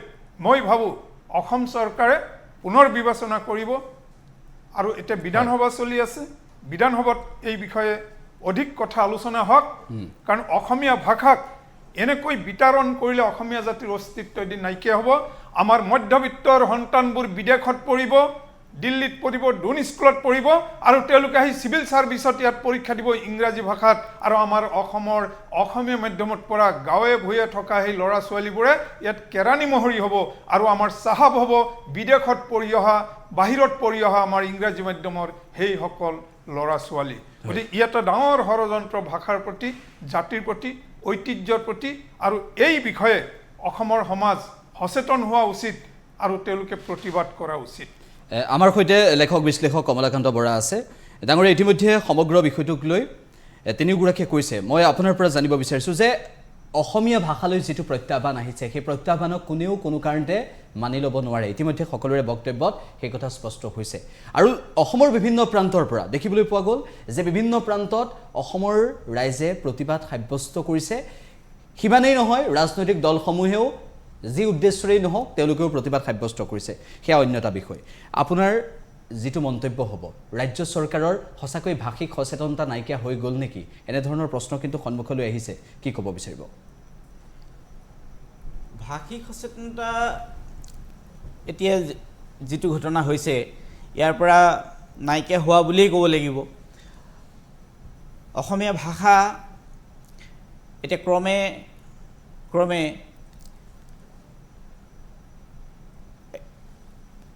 মই ভাবোঁ অসম চৰকাৰে পুনৰ বিবেচনা কৰিব। আৰু এতিয়া বিধানসভা চলি আছে, বিধানসভাত এই বিষয়ে অধিক কথা আলোচনা হওক। কাৰণ অসমীয়া ভাষাক এনেকৈ বিতৰণ কৰিলে অসমীয়া জাতিৰ অস্তিত্ব এদিন নাইকিয়া হ'ব। আমাৰ মধ্যবিত্তৰ সন্তানবোৰ বিদেশত পঢ়িব, দিল্লীত পঢ়িব, ডুন স্কুলত পঢ়িব, আৰু তেওঁলোকে আহি চিভিল ছাৰ্ভিচত ইয়াত পৰীক্ষা দিব ইংৰাজী ভাষাত। আৰু আমাৰ অসমৰ অসমীয়া মাধ্যমত পঢ়া গাঁৱে ভূঞে থকা সেই ল'ৰা ছোৱালীবোৰে ইয়াত কেৰাণী মহৰী হ'ব, আৰু আমাৰ চাহাব হ'ব বিদেশত পঢ়ি অহা, বাহিৰত পঢ়ি অহা আমাৰ ইংৰাজী মাধ্যমৰ সেইসকল ল'ৰা ছোৱালী। গতিকে ই এটা ডাঙৰ ষড়যন্ত্ৰ ভাষাৰ প্ৰতি, জাতিৰ প্ৰতি, ঐতিহ্যৰ প্ৰতি। আৰু এই বিষয়ে অসমৰ সমাজ সচেতন হোৱা উচিত আৰু তেওঁলোকে প্ৰতিবাদ কৰা উচিত। আমাৰ সৈতে লেখক বিশ্লেষক কমলাকান্ত বৰা আছে। ডাঙৰীয়া, ইতিমধ্যে সমগ্ৰ বিষয়টোক লৈ তিনিওগৰাকীয়ে কৈছে। মই আপোনাৰ পৰা জানিব বিচাৰিছোঁ যে অসমীয়া ভাষালৈ যিটো প্ৰত্যাহ্বান আহিছে, সেই প্ৰত্যাহ্বানক কোনেও কোনো কাৰণতে মানি ল'ব নোৱাৰে। ইতিমধ্যে সকলোৰে বক্তব্যত সেই কথা স্পষ্ট হৈছে। আৰু অসমৰ বিভিন্ন প্ৰান্তৰ পৰা দেখিবলৈ পোৱা গ'ল যে বিভিন্ন প্ৰান্তত অসমৰ ৰাইজে প্ৰতিবাদ সাব্যস্ত কৰিছে। সিমানেই নহয়, ৰাজনৈতিক দলসমূহেও যি উদ্দেশ্যৰেই নহওক তেওঁলোকেও প্ৰতিবাদ সাব্যস্ত কৰিছে। সেয়া অন্য এটা বিষয়। আপোনাৰ যিটো মন্তব্য হ'ব, ৰাজ্য চৰকাৰৰ সঁচাকৈ ভাষিক সচেতনতা নাইকিয়া হৈ গ'ল নেকি? এনেধৰণৰ প্ৰশ্ন কিন্তু সন্মুখলৈ আহিছে। কি ক'ব বিচাৰিব? ভাষিক সচেতনতা এতিয়া যিটো ঘটনা হৈছে, ইয়াৰ পৰা নাইকিয়া হোৱা বুলিয়েই ক'ব লাগিব। অসমীয়া ভাষা এতিয়া ক্ৰমে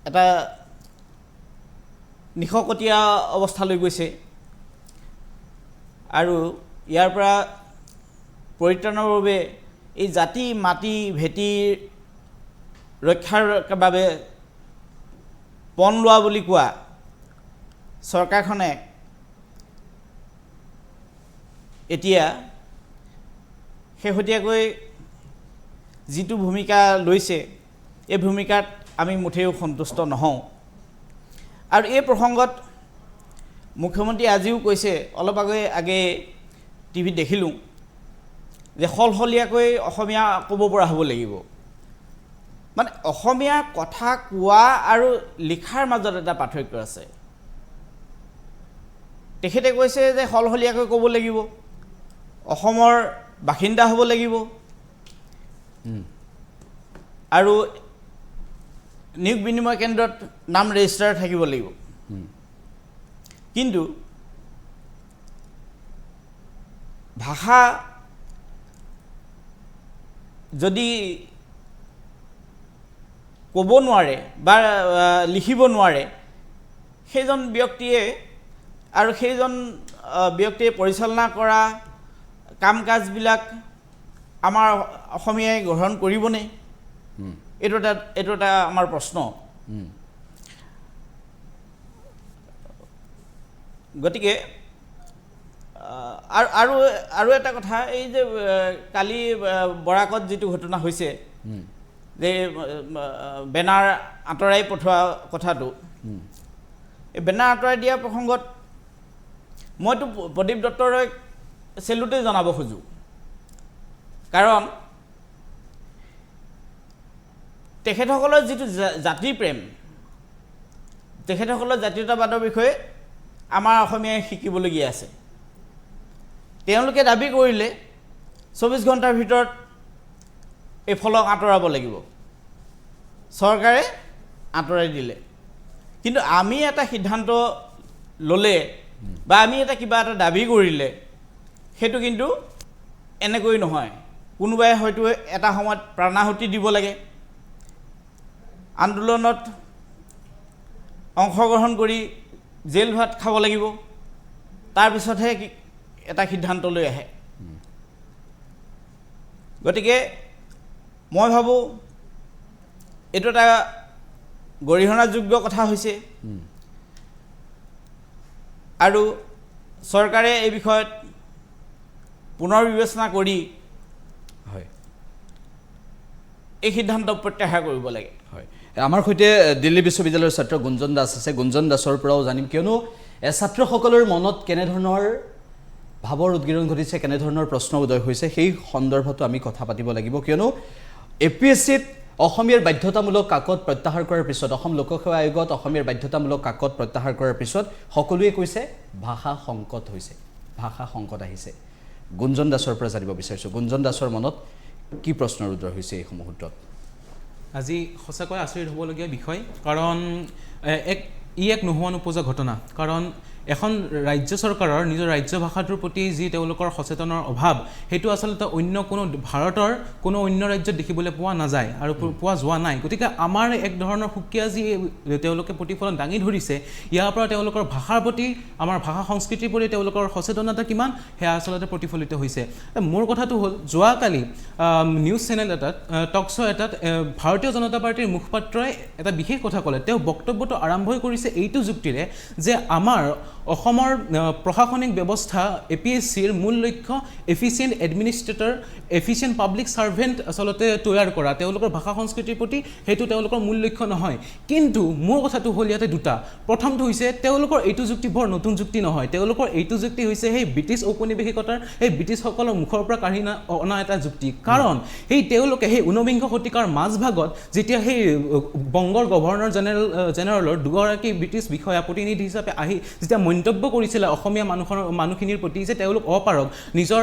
এটা নিশকতীয়া অৱস্থালৈ গৈছে, আৰু ইয়াৰ পৰা পৰিত্ৰাণৰ বাবে এই জাতি মাটি ভেটিৰ ৰক্ষাৰ বাবে পণ লোৱা বুলি কোৱা চৰকাৰখনে এতিয়া শেহতীয়াকৈ যিটো ভূমিকা লৈছে, এই ভূমিকাত আমি মুঠেও সন্তুষ্ট নহওঁ। আৰু এই প্ৰসংগত মুখ্যমন্ত্ৰী আজিও কৈছে, অলপ আগে টিভিত দেখিলোঁ যে সলসলীয়াকৈ অসমীয়া ক'ব পৰা হ'ব লাগিব। মানে অসমীয়া কথা কোৱা আৰু লিখাৰ মাজত এটা পাৰ্থক্য আছে। তেখেতে কৈছে যে সলসলীয়াকৈ ক'ব লাগিব, অসমৰ বাসিন্দা হ'ব লাগিব, আৰু নিয়োগ বিনিময় কেন্দ্ৰত নাম ৰেজিষ্টাৰ থাকিব লাগিব। কিন্তু ভাষা যদি ক'ব নোৱাৰে বা লিখিব নোৱাৰে সেইজন ব্যক্তিয়ে আৰু সেইজন ব্যক্তিয়ে পৰিচালনা কৰা কাম কাজবিলাক আমাৰ অসমীয়াই গ্ৰহণ কৰিবনে এইটো এটা আমাৰ প্ৰশ্ন গতিকে আৰু এটা কথা এই যে কালি বৰাকত যিটো ঘটনা হৈছে যে বেনাৰ আঁতৰাই পঠোৱা কথাটো এই বেনাৰ আঁতৰাই দিয়া প্ৰসংগত মইতো প্ৰদীপ দত্তলৈ চেলুটে জনাব খোজোঁ কাৰণ তেখেতসকলৰ যিটো জাতি প্ৰেম তেখেতসকলৰ জাতীয়তাবাদৰ বিষয়ে আমাৰ অসমীয়াই শিকিবলগীয়া আছে তেওঁলোকে দাবী কৰিলে 24 ঘণ্টাৰ ভিতৰত এই ফলক আঁতৰাব লাগিব চৰকাৰে আঁতৰাই দিলে কিন্তু আমি এটা সিদ্ধান্ত ল'লে বা আমি এটা কিবা এটা দাবী কৰিলে সেইটো কিন্তু এনেকৈ নহয় কোনোবাই হয়তো এটা সময়ত প্ৰাণাহুতি দিব লাগে আন্দোলনত অংশগ্ৰহণ কৰি জেল ভাত খাব লাগিব তাৰপিছতহে এটা সিদ্ধান্ত লৈ আহে গতিকে মই ভাবোঁ এইটো এটা গৰিহণাযোগ্য কথা হৈছে আৰু চৰকাৰে এই বিষয়ত পুনৰ বিবেচনা কৰি হয় এই সিদ্ধান্ত প্ৰত্যাহাৰ কৰিব লাগে হয় আমাৰ সৈতে দিল্লী বিশ্ববিদ্যালয়ৰ ছাত্ৰ গুঞ্জন দাস আছে গুঞ্জন দাসৰ পৰাও জানিম কিয়নো ছাত্ৰসকলৰ মনত কেনেধৰণৰ ভাৱৰ উদ্গীৰণ ঘটিছে কেনেধৰণৰ প্ৰশ্ন উদয় হৈছে সেই সন্দৰ্ভতো আমি কথা পাতিব লাগিব কিয়নো APSCত অসমীয়াৰ বাধ্যতামূলক কাকত প্ৰত্যাহাৰ কৰাৰ পিছত অসম লোকসেৱা আয়োগত অসমীয়াৰ বাধ্যতামূলক কাকত প্ৰত্যাহাৰ কৰাৰ পিছত সকলোৱে কৈছে ভাষা সংকট হৈছে ভাষা সংকট আহিছে গুঞ্জন দাসৰ পৰা জানিব বিচাৰিছোঁ গুঞ্জন দাসৰ মনত কি প্ৰশ্নৰ উদয় হৈছে এই মুহূৰ্তত আজি সঁচাকৈ আচৰিত হ'বলগীয়া বিষয় কাৰণ এক নোহোৱা নোপোজা ঘটনা কাৰণ এখন ৰাজ্য চৰকাৰৰ নিজৰ ৰাজ্য ভাষাটোৰ প্ৰতি যি তেওঁলোকৰ সচেতনৰ অভাৱ সেইটো আচলতে অন্য কোনো ভাৰতৰ কোনো অন্য ৰাজ্যত দেখিবলৈ পোৱা নাযায় আৰু পোৱা যোৱা নাই গতিকে আমাৰ এক ধৰণৰ সুকীয়া যি তেওঁলোকে প্ৰতিফলন দাঙি ধৰিছে ইয়াৰ পৰা তেওঁলোকৰ ভাষাৰ প্ৰতি আমাৰ ভাষা সংস্কৃতিৰ প্ৰতি তেওঁলোকৰ সচেতনতা কিমান সেয়া আচলতে প্ৰতিফলিত হৈছে মোৰ কথাটো হ'ল যোৱাকালি নিউজ চেনেল এটাত টক শ্ব' এটাত ভাৰতীয় জনতা পাৰ্টীৰ মুখপাত্ৰই এটা বিশেষ কথা ক'লে তেওঁ বক্তব্যটো আৰম্ভই কৰিছে এইটো যুক্তিৰে যে আমাৰ অসমৰ প্ৰশাসনিক ব্যৱস্থা APSCৰ মূল লক্ষ্য efficient administrator efficient public servant আচলতে তৈয়াৰ কৰা তেওঁলোকৰ ভাষা সংস্কৃতিৰ প্ৰতি সেইটো তেওঁলোকৰ মূল লক্ষ্য নহয় কিন্তু মোৰ কথাটো হ'ল ইয়াতে দুটা প্ৰথমটো হৈছে তেওঁলোকৰ এইটো যুক্তি বৰ নতুন যুক্তি নহয় তেওঁলোকৰ এইটো যুক্তি হৈছে সেই ব্ৰিটিছ ঔপনিৱেশিকতাৰ সেই ব্ৰিটিছসকলৰ মুখৰ পৰা কাঢ়ি অনা এটা যুক্তি কাৰণ সেই তেওঁলোকে সেই 19 শতিকাৰ মাজভাগত যেতিয়া সেই বংগৰ গভৰ্ণৰ জেনেৰেলৰ দুগৰাকী ব্ৰিটিছ বিষয়া প্ৰতিনিধি হিচাপে আহি যেতিয়া মন্তব্য কৰিছিলে অসমীয়া মানুহখিনিৰ প্ৰতি যে তেওঁলোক অপাৰক নিজৰ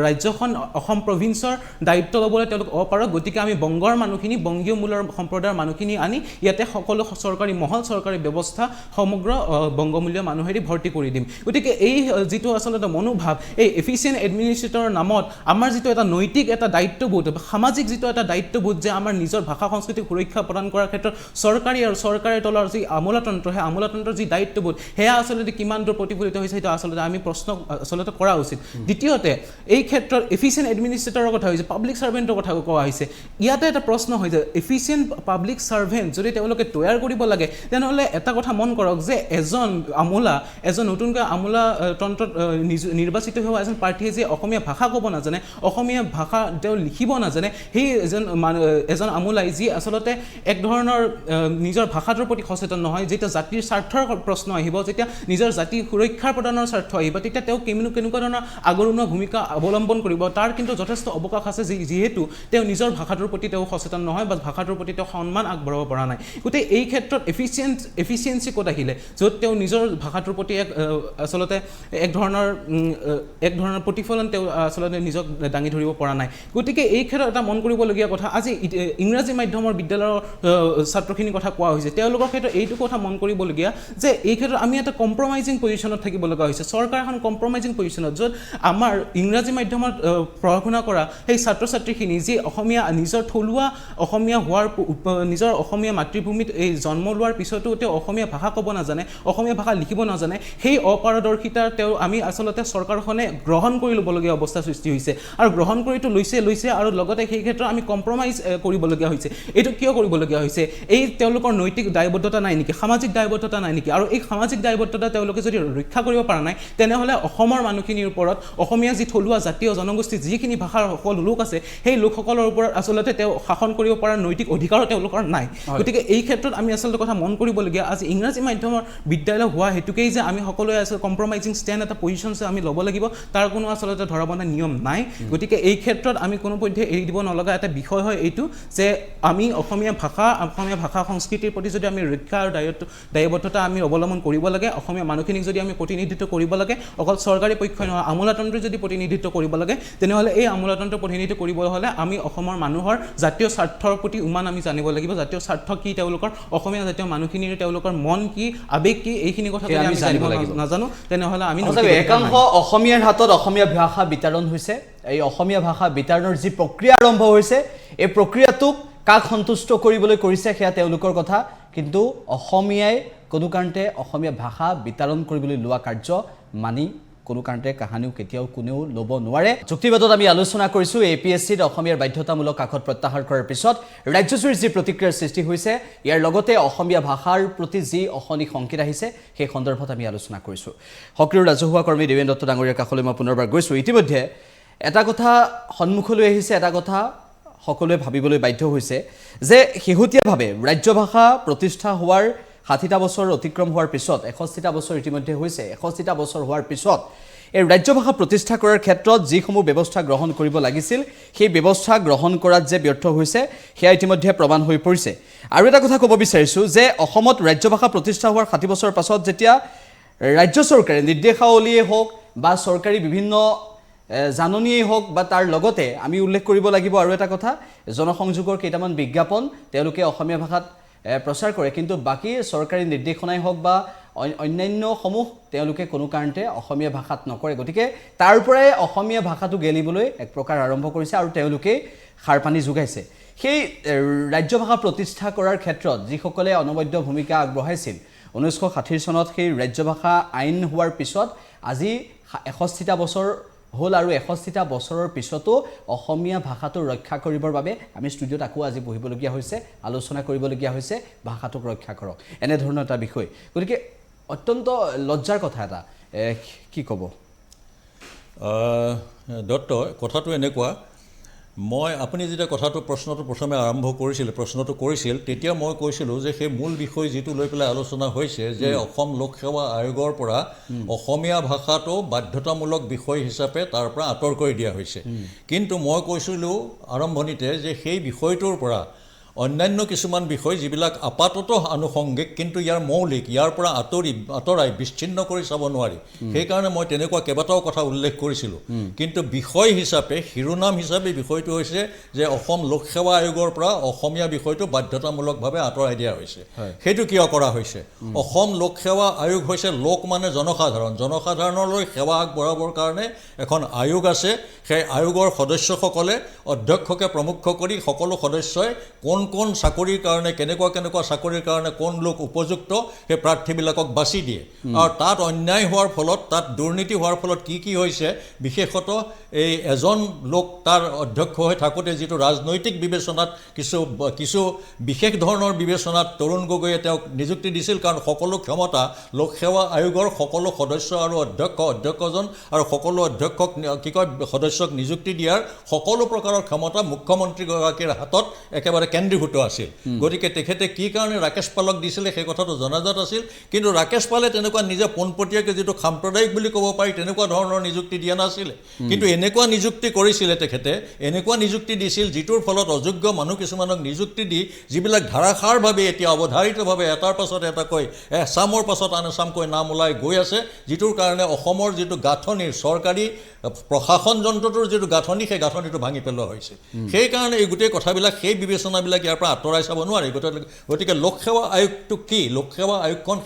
ৰাজ্যখন অসম প্ৰভিন্সৰ দায়িত্ব ল'বলৈ তেওঁলোক অপাৰক গতিকে আমি বংগৰ মানুহখিনি বংগীয় মূলৰ সম্প্ৰদায়ৰ মানুহখিনি আনি ইয়াতে সকলো চৰকাৰী মহল চৰকাৰী ব্যৱস্থা সমগ্ৰ বংগমূলীয় মানুহেদি ভৰ্তি কৰি দিম গতিকে এই যিটো আচলতে মনোভাৱ এই এফিচিয়েণ্ট এডমিনিষ্ট্ৰেটৰৰ নামত আমাৰ যিটো এটা নৈতিক এটা দায়িত্ববোধ সামাজিক যিটো এটা দায়িত্ববোধ যে আমাৰ নিজৰ ভাষা সংস্কৃতিক সুৰক্ষা প্ৰদান কৰাৰ ক্ষেত্ৰত চৰকাৰী আৰু চৰকাৰী তলৰ যি আমোলাতন্ত্ৰ সেই আমোলাতন্ত্ৰৰ যি দায়িত্ববোধ সেয়া আচলতে কিমান দূৰ প্ৰতিফলিত হৈছে সেইটো আচলতে আমি প্ৰশ্ন আচলতে কৰা উচিত দ্বিতীয়তে এই ক্ষেত্ৰত এফিচিয়েণ্ট এডমিনিষ্ট্ৰেটৰৰ কথা হৈছে পাব্লিক ছাৰ্ভেণ্টৰ কথা কোৱা হৈছে ইয়াতে এটা প্ৰশ্ন হয় যে এফিচিয়েণ্ট পাব্লিক ছাৰ্ভেণ্ট যদি তেওঁলোকে তৈয়াৰ কৰিব লাগে তেনেহ'লে এটা কথা মন কৰক যে এজন নতুনকৈ আমোলা তন্ত্ৰত নিৰ্বাচিত হোৱা এজন প্ৰাৰ্থীয়ে যে অসমীয়া ভাষা ক'ব নাজানে অসমীয়া ভাষা তেওঁ লিখিব নাজানে সেই এজন আমোলাই যি আচলতে এক ধৰণৰ নিজৰ ভাষাটোৰ প্ৰতি সচেতন নহয় যেতিয়া জাতিৰ স্বাৰ্থৰ প্ৰশ্ন আহিব যেতিয়া নিজৰ জাতি সুৰক্ষাৰ প্ৰদানৰ স্বাৰ্থ আহিব তেতিয়া তেওঁ কেনেকুৱা ধৰণৰ আগৰণুৱা ভূমিকা অৱলম্বন কৰিব তাৰ কিন্তু যথেষ্ট অৱকাশ আছে যিহেতু তেওঁ নিজৰ ভাষাটোৰ প্ৰতি তেওঁ সচেতন নহয় বা ভাষাটোৰ প্ৰতি তেওঁ সন্মান আগবঢ়াব পৰা নাই গতিকে এই ক্ষেত্ৰত এফিচিয়েঞ্চি ক'ত আহিলে য'ত তেওঁ নিজৰ ভাষাটোৰ প্ৰতি আচলতে এক ধৰণৰ প্ৰতিফলন তেওঁ আচলতে নিজক দাঙি ধৰিব পৰা নাই গতিকে এই ক্ষেত্ৰত এটা মন কৰিবলগীয়া কথা আজি ইংৰাজী মাধ্যমৰ বিদ্যালয়ৰ ছাত্ৰখিনিৰ কথা কোৱা হৈছে তেওঁলোকৰ ক্ষেত্ৰত এইটো কথা মন কৰিবলগীয়া যে এই ক্ষেত্ৰত আমি এটা কম্প্ৰমাইজিং পজিশ্যনত থাকিব লগা হৈছে চৰকাৰ এখন কম্প্ৰমাইজিং পজিশ্যনত য'ত আমাৰ ইংৰাজী মাধ্যমত পঢ়া শুনা কৰা সেই ছাত্ৰ ছাত্ৰীখিনি যি অসমীয়া নিজৰ থলুৱা অসমীয়া হোৱাৰ নিজৰ অসমীয়া মাতৃভূমিত এই জন্ম লোৱাৰ পিছতো তেওঁ অসমীয়া ভাষা ক'ব নাজানে অসমীয়া ভাষা লিখিব নাজানে সেই অপাৰদৰ্শিতা তেওঁ আমি আচলতে চৰকাৰখনে গ্ৰহণ কৰি ল'বলগীয়া অৱস্থা সৃষ্টি হৈছে আৰু গ্ৰহণ কৰিতো লৈছে আৰু লগতে সেই ক্ষেত্ৰত আমি কম্প্ৰমাইজ কৰিবলগীয়া হৈছে এইটো কিয় কৰিবলগীয়া হৈছে এই তেওঁলোকৰ নৈতিক দায়বদ্ধতা নাই নেকি সামাজিক দায়বদ্ধতা নাই নেকি আৰু এই সামাজিক দায়বদ্ধতা তেওঁলোকে যদি ৰক্ষা কৰিব পৰা নাই তেনেহ'লে অসমৰ মানুহখিনিৰ ওপৰত অসমীয়া যি থলুৱা জাতীয় জনগোষ্ঠী যিখিনি ভাষাৰ সকলো লোক আছে সেই লোকসকলৰ ওপৰত আচলতে তেওঁ শাসন কৰিব পৰা নৈতিক অধিকাৰো তেওঁলোকৰ নাই গতিকে এই ক্ষেত্ৰত আমি আচলতে কথা মন কৰিবলগীয়া আজি ইংৰাজী মাধ্যমৰ বিদ্যালয় হোৱা হেতুকেই যে আমি সকলোৱে আচলতে কম্প্ৰমাইজিং ষ্টেণ্ড এটা পজিশ্যন আমি ল'ব লাগিব তাৰ কোনো আচলতে ধৰাবন্ধা নিয়ম নাই গতিকে এই ক্ষেত্ৰত আমি কোনোপধ্যে এৰি দিব নলগা এটা বিষয় হয় এইটো যে আমি অসমীয়া ভাষা সংস্কৃতিৰ প্ৰতি যদি আমি ৰক্ষা আৰু দায়বদ্ধতা আমি অৱলম্বন কৰিব লাগে অসমীয়া মানুহখিনিক যদি আমি প্ৰতিনিধিত্ব কৰিব লাগে অকল চৰকাৰী পক্ষই নহয় আমোলাতন্ত্ৰই যদি প্ৰতিনিধিত্ব কৰিব লাগে তেনেহ'লে এই আমোলাতন্ত্ৰ প্ৰতিনিধিত্ব কৰিব হ'লে আমি অসমৰ মানুহৰ জাতীয় স্বাৰ্থৰ প্ৰতি উমান আমি জানিব লাগিব জাতীয় স্বাৰ্থ কি তেওঁলোকৰ অসমীয়া জাতীয় মানুহখিনিৰ তেওঁলোকৰ মন কি আৱেগ কি এইখিনি কথা যদি আমি জানিব নাজানো তেনেহ'লে আমি একাংশ অসমীয়াৰ হাতত অসমীয়া ভাষা বিতৰণ হৈছে এই অসমীয়া ভাষা বিতৰণৰ যি প্ৰক্ৰিয়া আৰম্ভ হৈছে এই প্ৰক্ৰিয়াটোক কাক সন্তুষ্ট কৰিবলৈ কৰিছে সেয়া তেওঁলোকৰ কথা কিন্তু অসমীয়াই কোনো কাৰণতে অসমীয়া ভাষা বিতৰণ কৰিবলৈ লোৱা কাৰ্য মানি কোনো কাৰণতে কাহানিও কেতিয়াও কোনেও ল'ব নোৱাৰে যুক্তিবাদত আমি আলোচনা কৰিছোঁ APSCত অসমীয়াৰ বাধ্যতামূলক কাকত প্ৰত্যাহাৰ কৰাৰ পিছত ৰাজ্যজুৰি যি প্ৰতিক্ৰিয়াৰ সৃষ্টি হৈছে ইয়াৰ লগতে অসমীয়া ভাষাৰ প্ৰতি যি অশনি সংকেত আহিছে সেই সন্দৰ্ভত আমি আলোচনা কৰিছোঁ সক্ৰিয় ৰাজহুৱা কৰ্মী দেৱেন দত্ত ডাঙৰীয়াৰ কাষলৈ মই পুনৰবাৰ গৈছোঁ ইতিমধ্যে এটা কথা সন্মুখলৈ আহিছে এটা কথা সকলোৱে ভাবিবলৈ বাধ্য হৈছে যে শেহতীয়াভাৱে ৰাজ্য ভাষা প্ৰতিষ্ঠা হোৱাৰ ৬০টা বছৰ অতিক্ৰম হোৱাৰ পিছত ৬১টা বছৰ ইতিমধ্যে হৈছে ৬১টা বছৰ হোৱাৰ পিছত এই ৰাজ্য ভাষা প্ৰতিষ্ঠা কৰাৰ ক্ষেত্ৰত যিসমূহ ব্যৱস্থা গ্ৰহণ কৰিব লাগিছিল সেই ব্যৱস্থা গ্ৰহণ কৰাত যে ব্যৰ্থ হৈছে সেয়া ইতিমধ্যে প্ৰমাণ হৈ পৰিছে আৰু এটা কথা ক'ব বিচাৰিছোঁ যে অসমত ৰাজ্য ভাষা প্ৰতিষ্ঠা হোৱাৰ ৬০ বছৰ পাছত যেতিয়া ৰাজ্য চৰকাৰে নিৰ্দেশাৱলীয়ে হওক বা চৰকাৰী বিভিন্ন জাননীয়েই হওক বা তাৰ লগতে আমি উল্লেখ কৰিব লাগিব আৰু এটা কথা জনসংযোগৰ কেইটামান বিজ্ঞাপন তেওঁলোকে অসমীয়া ভাষাত প্ৰচাৰ কৰে কিন্তু বাকী চৰকাৰী নিৰ্দেশনাই হওক বা অন্যান্য সমূহ তেওঁলোকে কোনো কাৰণতে অসমীয়া ভাষাত নকৰে গতিকে তাৰ পৰাই অসমীয়া ভাষাটো গেলিবলৈ এক প্ৰকাৰ আৰম্ভ কৰিছে আৰু তেওঁলোকে সাৰপানী যোগাইছে সেই ৰাজ্য ভাষা প্ৰতিষ্ঠা কৰাৰ ক্ষেত্ৰত যিসকলে অনবদ্য ভূমিকা আগবঢ়াইছিল 1960 চনত সেই ৰাজ্য ভাষা আইন হোৱাৰ পিছত আজি ৬১টা বছৰ হ'ল আৰু ৬১টা বছৰৰ পিছতো অসমীয়া ভাষাটো ৰক্ষা কৰিবৰ বাবে আমি ষ্টুডিঅ'ত আকৌ আজি বহিবলগীয়া হৈছে আলোচনা কৰিবলগীয়া হৈছে ভাষাটোক ৰক্ষা কৰক এনেধৰণৰ এটা বিষয় গতিকে অত্যন্ত লজ্জাৰ কথা এটা কি ক'ব দত্ত কথাটো এনেকুৱা মই আপুনি যেতিয়া কথাটো প্ৰশ্নটো প্ৰথমে আৰম্ভ কৰিছিল তেতিয়া মই কৈছিলোঁ যে সেই মূল বিষয় যিটো লৈ পেলাই আলোচনা হৈছে যে অসম লোক সেৱা আয়োগৰ পৰা অসমীয়া ভাষাটো বাধ্যতামূলক বিষয় হিচাপে তাৰ পৰা আঁতৰ কৰি দিয়া হৈছে কিন্তু মই কৈছিলোঁ আৰম্ভণিতে যে সেই বিষয়টোৰ পৰা অন্যান্য কিছুমান বিষয় যিবিলাক আপাততঃ আনুষংগিক কিন্তু ইয়াৰ মৌলিক ইয়াৰ পৰা আঁতৰাই বিচ্ছিন্ন কৰি চাব নোৱাৰি সেইকাৰণে মই তেনেকুৱা কেইবাটাও কথা উল্লেখ কৰিছিলোঁ কিন্তু বিষয় হিচাপে শিৰোনাম হিচাপে বিষয়টো হৈছে যে অসম লোক সেৱা আয়োগৰ পৰা অসমীয়া বিষয়টো বাধ্যতামূলকভাৱে আঁতৰাই দিয়া হৈছে সেইটো কিয় কৰা হৈছে অসম লোক সেৱা আয়োগ হৈছে লোক মানে জনসাধাৰণলৈ সেৱা আগবঢ়াবৰ কাৰণে এখন আয়োগ আছে সেই আয়োগৰ সদস্যসকলে অধ্যক্ষকে প্ৰমুখ কৰি সকলো সদস্যই কোন চাকৰিৰ কাৰণে কেনেকুৱা চাকৰিৰ কাৰণে কোন লোক উপযুক্ত সেই প্ৰাৰ্থীবিলাকক বাছি দিয়ে আৰু তাত অন্যায় হোৱাৰ ফলত তাত দুৰ্নীতি হোৱাৰ ফলত কি হৈছে বিশেষত এই এজন লোক তাৰ অধ্যক্ষ হৈ থাকোঁতে যিটো ৰাজনৈতিক বিবেচনাত কিছু বিশেষ ধৰণৰ বিবেচনাত তৰুণ গগৈয়ে তেওঁক নিযুক্তি দিছিল কাৰণ সকলো ক্ষমতা লোকসেৱা আয়োগৰ সকলো সদস্য আৰু অধ্যক্ষজন আৰু সকলো অধ্যক্ষক সদস্যক নিযুক্তি দিয়াৰ সকলো প্ৰকাৰৰ ক্ষমতা মুখ্যমন্ত্ৰীগৰাকীৰ হাতত একেবাৰে কেন্দ্ৰীভূত কেন্দ্ৰীভূত আছিল গতিকে তেখেতে কি কাৰণে ৰাকেশ পালক দিছিলে সেই কথাটো জনাজাত আছিল কিন্তু ৰাকেশ পালে তেনেকুৱা নিজে পোনপটীয়াকৈ যিটো সাম্প্ৰদায়িক বুলি ক'ব পাৰি তেনেকুৱা ধৰণৰ নিযুক্তি দিয়া নাছিলে কিন্তু এনেকুৱা নিযুক্তি কৰিছিলে তেখেতে এনেকুৱা নিযুক্তি দিছিল যিটোৰ ফলত অযোগ্য মানুহ কিছুমানক নিযুক্তি দি যিবিলাক ধাৰাসাৰভাৱে এতিয়া অৱধাৰিতভাৱে এটাৰ পাছত এটাকৈ এচামৰ পাছত আন এচামকৈ নাম ওলাই গৈ আছে যিটোৰ কাৰণে অসমৰ যিটো গাঁথনিৰ চৰকাৰী প্ৰশাসন যন্ত্ৰটোৰ যিটো গাঁথনি সেই গাঁথনিটো ভাঙি পেলোৱা হৈছে সেইকাৰণে এই গোটেই কথাবিলাক সেই বিবেচনাবিলাক ইয়াৰ পৰা আঁতৰাই চাব নোৱাৰি গতিকে লোকসেৱা আয়োগটো কি লোকসেৱা আয়োগখন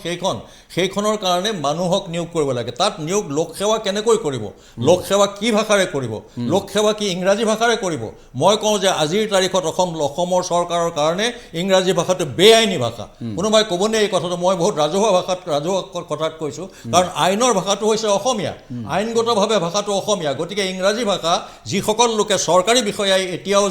সেইখনৰ কাৰণে মানুহক নিয়োগ কৰিব লাগে তাত নিয়োগ লোকসেৱা কেনেকৈ কৰিব লোকসেৱা কি ভাষাৰে কৰিব লোকসেৱা কি ইংৰাজী ভাষাৰে কৰিব মই কওঁ যে আজিৰ তাৰিখত অসমৰ চৰকাৰৰ কাৰণে ইংৰাজী ভাষাটো বেআইনী ভাষা কোনোবাই ক'বনে এই কথাটো মই বহুত ৰাজহুৱা কথাত কৈছোঁ কাৰণ আইনৰ ভাষাটো হৈছে অসমীয়া আইনগতভাৱে ভাষাটো অসমীয়া গতিকে ইংৰাজী ভাষা যিসকল লোকে চৰকাৰী বিষয়াই এতিয়াও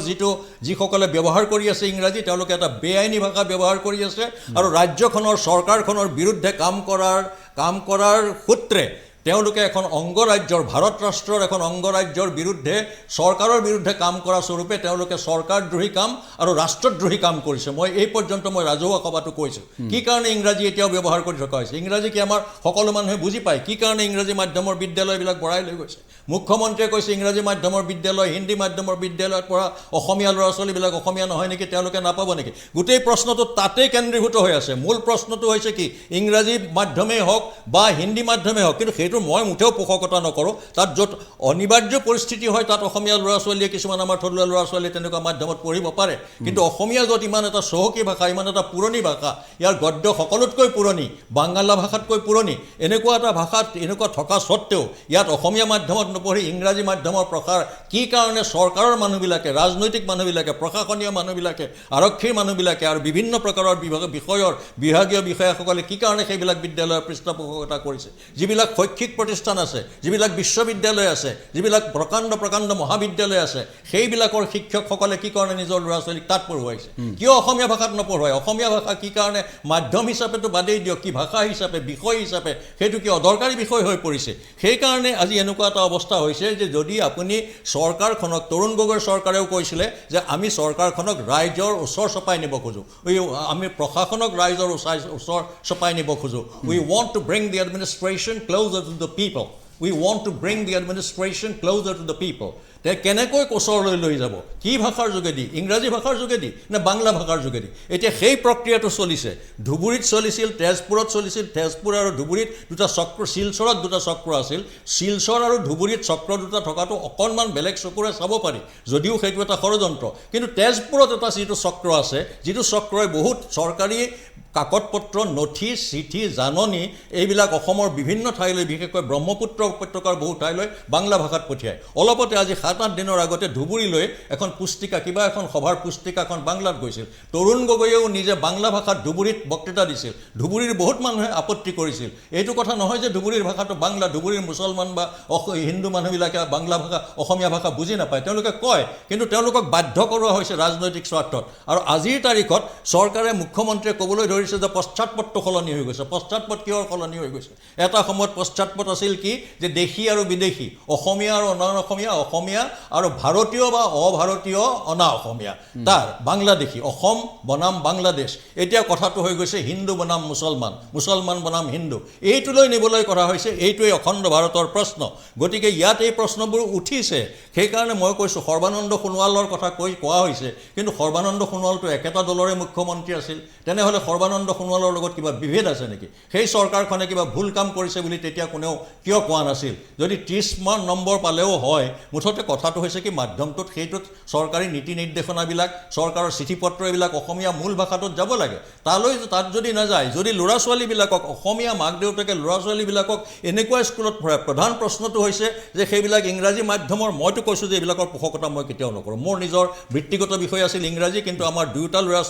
যিসকলে ব্যৱহাৰ কৰি আছে ইংৰাজী তেওঁলোকে এটা বেআইনী ভাষা ব্যৱহাৰ কৰি আছে আৰু ৰাজ্যখনৰ চৰকাৰখনৰ বিৰুদ্ধে কাম কৰাৰ সূত্ৰে তেওঁলোকে এখন অংগৰাজ্যৰ ভাৰত ৰাষ্ট্ৰৰ এখন অংগৰাজ্যৰ বিৰুদ্ধে চৰকাৰৰ বিৰুদ্ধে কাম কৰা স্বৰূপে তেওঁলোকে চৰকাৰদ্ৰোহী কাম আৰু ৰাষ্ট্ৰদ্ৰোহী কাম কৰিছে মই এই পৰ্যন্ত মই ৰাজহুৱা সভাটো কৈছোঁ কি কাৰণে ইংৰাজী এতিয়াও ব্যৱহাৰ কৰি থকা হৈছে ইংৰাজী কি আমাৰ সকলো মানুহে বুজি পায় কি কাৰণে ইংৰাজী মাধ্যমৰ বিদ্যালয়বিলাক বঢ়াই লৈ গৈছে মুখ্যমন্ত্ৰীয়ে কৈছে ইংৰাজী মাধ্যমৰ বিদ্যালয় হিন্দী মাধ্যমৰ বিদ্যালয়ত পঢ়া অসমীয়া ল'ৰা ছোৱালীবিলাক অসমীয়া নহয় নেকি তেওঁলোকে নাপাব নেকি গোটেই প্ৰশ্নটো তাতেই কেন্দ্ৰীভূত হৈ আছে মূল প্ৰশ্নটো হৈছে কি ইংৰাজী মাধ্যমেই হওক বা হিন্দী মাধ্যমেই হওক কিন্তু মই মুঠেও পোষকতা নকৰোঁ তাত য'ত অনিবাৰ্য পৰিস্থিতি হয় তাত অসমীয়া ল'ৰা ছোৱালীয়ে কিছুমান আমাৰ থলুৱা ল'ৰা ছোৱালীয়ে তেনেকুৱা মাধ্যমত পঢ়িব পাৰে কিন্তু অসমীয়া য'ত ইমান এটা চহকী ভাষা ইমান এটা পুৰণি ভাষা ইয়াৰ গদ্য সকলোতকৈ পুৰণি বাংলা ভাষাতকৈ পুৰণি এনেকুৱা এটা ভাষাত এনেকুৱা থকা স্বত্তেও ইয়াত অসমীয়া মাধ্যমত নপঢ়ি ইংৰাজী মাধ্যমৰ প্ৰসাৰ কি কাৰণে চৰকাৰৰ মানুহবিলাকে ৰাজনৈতিক মানুহবিলাকে প্ৰশাসনীয় মানুহবিলাকে আৰক্ষীৰ মানুহবিলাকে আৰু বিভিন্ন প্ৰকাৰৰ বিভাগীয় বিষয়াসকলে কি কাৰণে সেইবিলাক বিদ্যালয়ৰ পৃষ্ঠপোষকতা কৰিছে যিবিলাক শৈক্ষিক প্ৰতিষ্ঠান আছে যিবিলাক বিশ্ববিদ্যালয় আছে যিবিলাক প্ৰকাণ্ড মহাবিদ্যালয় আছে সেইবিলাকৰ শিক্ষকসকলে কি কাৰণে নিজৰ ল'ৰা ছোৱালীক তাত পঢ়ুৱাইছে কিয় অসমীয়া ভাষাত নপঢ়ুৱায় অসমীয়া ভাষা কি কাৰণে মাধ্যম হিচাপেতো বাদেই দিয়ক কি ভাষা হিচাপে বিষয় হিচাপে সেইটো কি অদৰকাৰী বিষয় হৈ পৰিছে সেইকাৰণে আজি এনেকুৱা এটা অৱস্থা হৈছে যে যদি আপুনি চৰকাৰখনক তৰুণ গগৈৰ চৰকাৰেও কৈছিলে যে আমি চৰকাৰখনক ৰাইজৰ ওচৰ চপাই নিব খোজোঁ আমি প্ৰশাসনক ৰাইজৰ ওচৰ চপাই নিব খোজোঁ we want to bring the administration closer to the people. We want to bring the administration closer to the people. তে কেনেকৈ ওচৰলৈ লৈ যাব কি ভাষাৰ যোগেদি ইংৰাজী ভাষাৰ যোগেদি নে বাংলা ভাষাৰ যোগেদি এতিয়া সেই প্ৰক্ৰিয়াটো চলিছে ধুবুৰীত চলিছিল তেজপুৰত চলিছিল তেজপুৰ আৰু ধুবুৰীত দুটা চক্ৰ শিলচৰত দুটা চক্ৰ আছিল শিলচৰ আৰু ধুবুৰীত চক্ৰ দুটা থকাটো অকণমান বেলেগ চকুৰে চাব পাৰি যদিও সেইটো এটা ষড়যন্ত্ৰ কিন্তু তেজপুৰত এটা যিটো চক্ৰ আছে যিটো চক্ৰই বহুত চৰকাৰী কাকত পত্ৰ নথি চিঠি জাননী এইবিলাক অসমৰ বিভিন্ন ঠাইলৈ বিশেষকৈ ব্ৰহ্মপুত্ৰ উপত্যকাৰ বহু ঠাইলৈ বাংলা ভাষাত পঠিয়ায় অলপতে আজি 7-8 দিনৰ আগতে ধুবুৰীলৈ এখন পুস্তিকা কিবা এখন সভাৰ পুস্তিকাখন বাংলাত গৈছিল তৰুণ গগৈয়েও নিজে বাংলা ভাষাত ধুবুৰীত বক্তৃতা দিছিল ধুবুৰীৰ বহুত মানুহে আপত্তি কৰিছিল এইটো কথা নহয় যে ধুবুৰীৰ ভাষাটো বাংলা ধুবুৰীৰ মুছলমান বা হিন্দু মানুহবিলাকে বাংলা ভাষা অসমীয়া ভাষা বুজি নাপায় তেওঁলোকে কয় কিন্তু তেওঁলোকক বাধ্য কৰোৱা হৈছে ৰাজনৈতিক স্বাৰ্থত আৰু আজিৰ তাৰিখত চৰকাৰে মুখ্যমন্ত্ৰীয়ে ক'বলৈ ধৰিছে যে পশ্চাদপদটো সলনি হৈ গৈছে পশ্চাদপদ কিহৰ সলনি হৈ গৈছে এটা সময়ত পশ্চাদপদ আছিল কি যে দেশী আৰু বিদেশী অসমীয়া আৰু অনা অসমীয়া অসমীয়া আৰু ভাৰতীয় বা অভাৰতীয় অনা অসমীয়া তাৰ বাংলাদেশী অসম বনাম বাংলাদেশ এতিয়া কথাটো হৈ গৈছে হিন্দু বনাম মুছলমান বনাম হিন্দু এইটোলৈ নিবলৈ কৰা হৈছে এইটোৱেই অখণ্ড ভাৰতৰ প্ৰশ্ন গতিকে ইয়াত এই প্ৰশ্নবোৰ উঠিছে সেইকাৰণে মই কৈছোঁ সৰ্বানন্দ সোণোৱালৰ কথা কোৱা হৈছে কিন্তু সৰ্বানন্দ সোণোৱালটো একেটা দলৰে মুখ্যমন্ত্ৰী আছিল তেনেহ'লে সৰ্বানন্দ সোণোৱালৰ লগত কিবা বিভেদ আছে নেকি সেই চৰকাৰখনে কিবা ভুল কাম কৰিছে বুলি তেতিয়া কোনেও কিয় কোৱা নাছিল যদি 30 নম্বৰ পালেও হয় মুঠতে কথাটো হৈছে কি মাধ্যমটোত সেইটোত চৰকাৰী নীতি নিৰ্দেশনাবিলাক চৰকাৰৰ চিঠি পত্ৰ এইবিলাক অসমীয়া মূল ভাষাটোত যাব লাগে তাত যদি নাযায় যদি ল'ৰা ছোৱালীবিলাকক অসমীয়া মাক দেউতাকে ল'ৰা ছোৱালীবিলাকক এনেকুৱা স্কুলত পঢ়ায় প্ৰধান প্ৰশ্নটো হৈছে যে সেইবিলাক ইংৰাজী মাধ্যমৰ মইতো কৈছোঁ যে এইবিলাকৰ পোষকতা মই কেতিয়াও নকৰোঁ মোৰ নিজৰ বৃত্তিগত বিষয় আছিল ইংৰাজী কিন্তু আমাৰ দুয়োটা ল'ৰা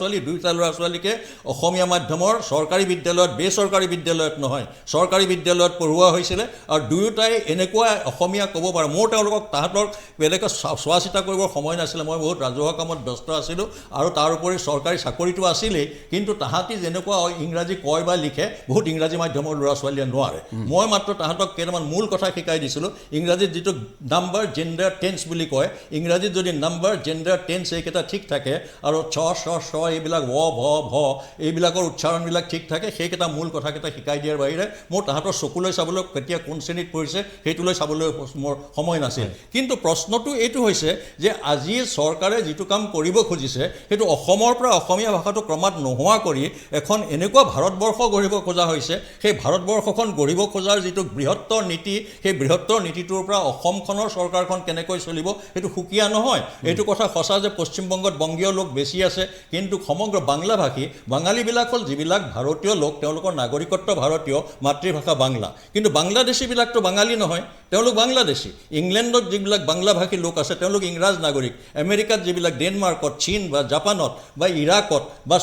ছোৱালীকে অসমীয়া মাধ্যমৰ চৰকাৰী বিদ্যালয়ত বেচৰকাৰী বিদ্যালয়ত নহয় চৰকাৰী বিদ্যালয়ত পঢ়ুৱা হৈছিলে আৰু দুয়োটাই এনেকুৱা অসমীয়া ক'ব পাৰে মোৰ তেওঁলোকক তাহাঁতৰ বেলেগক চোৱা চিতা কৰিবৰ সময় নাছিলে মই বহুত ৰাজহুৱা কামত ব্যস্ত আছিলোঁ আৰু তাৰ উপৰি চৰকাৰী চাকৰিটো আছিলেই কিন্তু তাহাঁতি যেনেকুৱা ইংৰাজী কয় বা লিখে বহুত ইংৰাজী মাধ্যমৰ ল'ৰা ছোৱালীয়ে নোৱাৰে মই মাত্ৰ তাহাঁতক কেইটামান মূল কথা শিকাই দিছিলোঁ ইংৰাজীত যিটো নাম্বাৰ জেণ্ডাৰ টেন্স বুলি কয় ইংৰাজীত যদি নাম্বাৰ জেণ্ডাৰ টেন্স এইকেইটা ঠিক থাকে আৰু ছ এইবিলাক ভ ভ এইবিলাকৰ উচ্চাৰণবিলাক ঠিক থাকে সেইকেইটা মূল কথাকেইটা শিকাই দিয়াৰ বাহিৰে মোৰ তাহাঁতৰ চকুলৈ চাবলৈ কেতিয়া কোন শ্ৰেণীত পৰিছে সেইটোলৈ চাবলৈ মোৰ সময় নাছিল কিন্তু প্ৰশ্নটো এইটো হৈছে যে আজি চৰকাৰে যিটো কাম কৰিব খুজিছে সেইটো অসমৰ পৰা অসমীয়া ভাষাটো ক্ৰমাৎ নোহোৱা কৰি এখন এনেকুৱা ভাৰতবৰ্ষ গঢ়িব খোজা হৈছে সেই ভাৰতবৰ্ষখন গঢ়িব খোজাৰ যিটো বৃহত্তৰ নীতি সেই বৃহত্তৰ নীতিটোৰ পৰা অসমখনৰ চৰকাৰখন কেনেকৈ চলিব সেইটো সুকীয়া নহয় এইটো কথা সঁচা যে পশ্চিমবংগত বংগীয় লোক বেছি আছে কিন্তু সমগ্ৰ বাংলাভাষী বাঙালীবিলাক হ'ল যিবিলাক ভাৰতীয় লোক তেওঁলোকৰ নাগৰিকত্ব ভাৰতীয় মাতৃভাষা বাংলা কিন্তু বাংলাদেশীবিলাকতো বাঙালী নহয় তেওঁলোক বাংলাদেশী ইংলেণ্ডত যিবিলাক বাংলাভাষী লোক আছে তেওঁলোক ইংৰাজ নাগৰিক আমেৰিকাত যিবিলাক ডেনমাৰ্কত চীন বা জাপানত বা ইৰাকত বা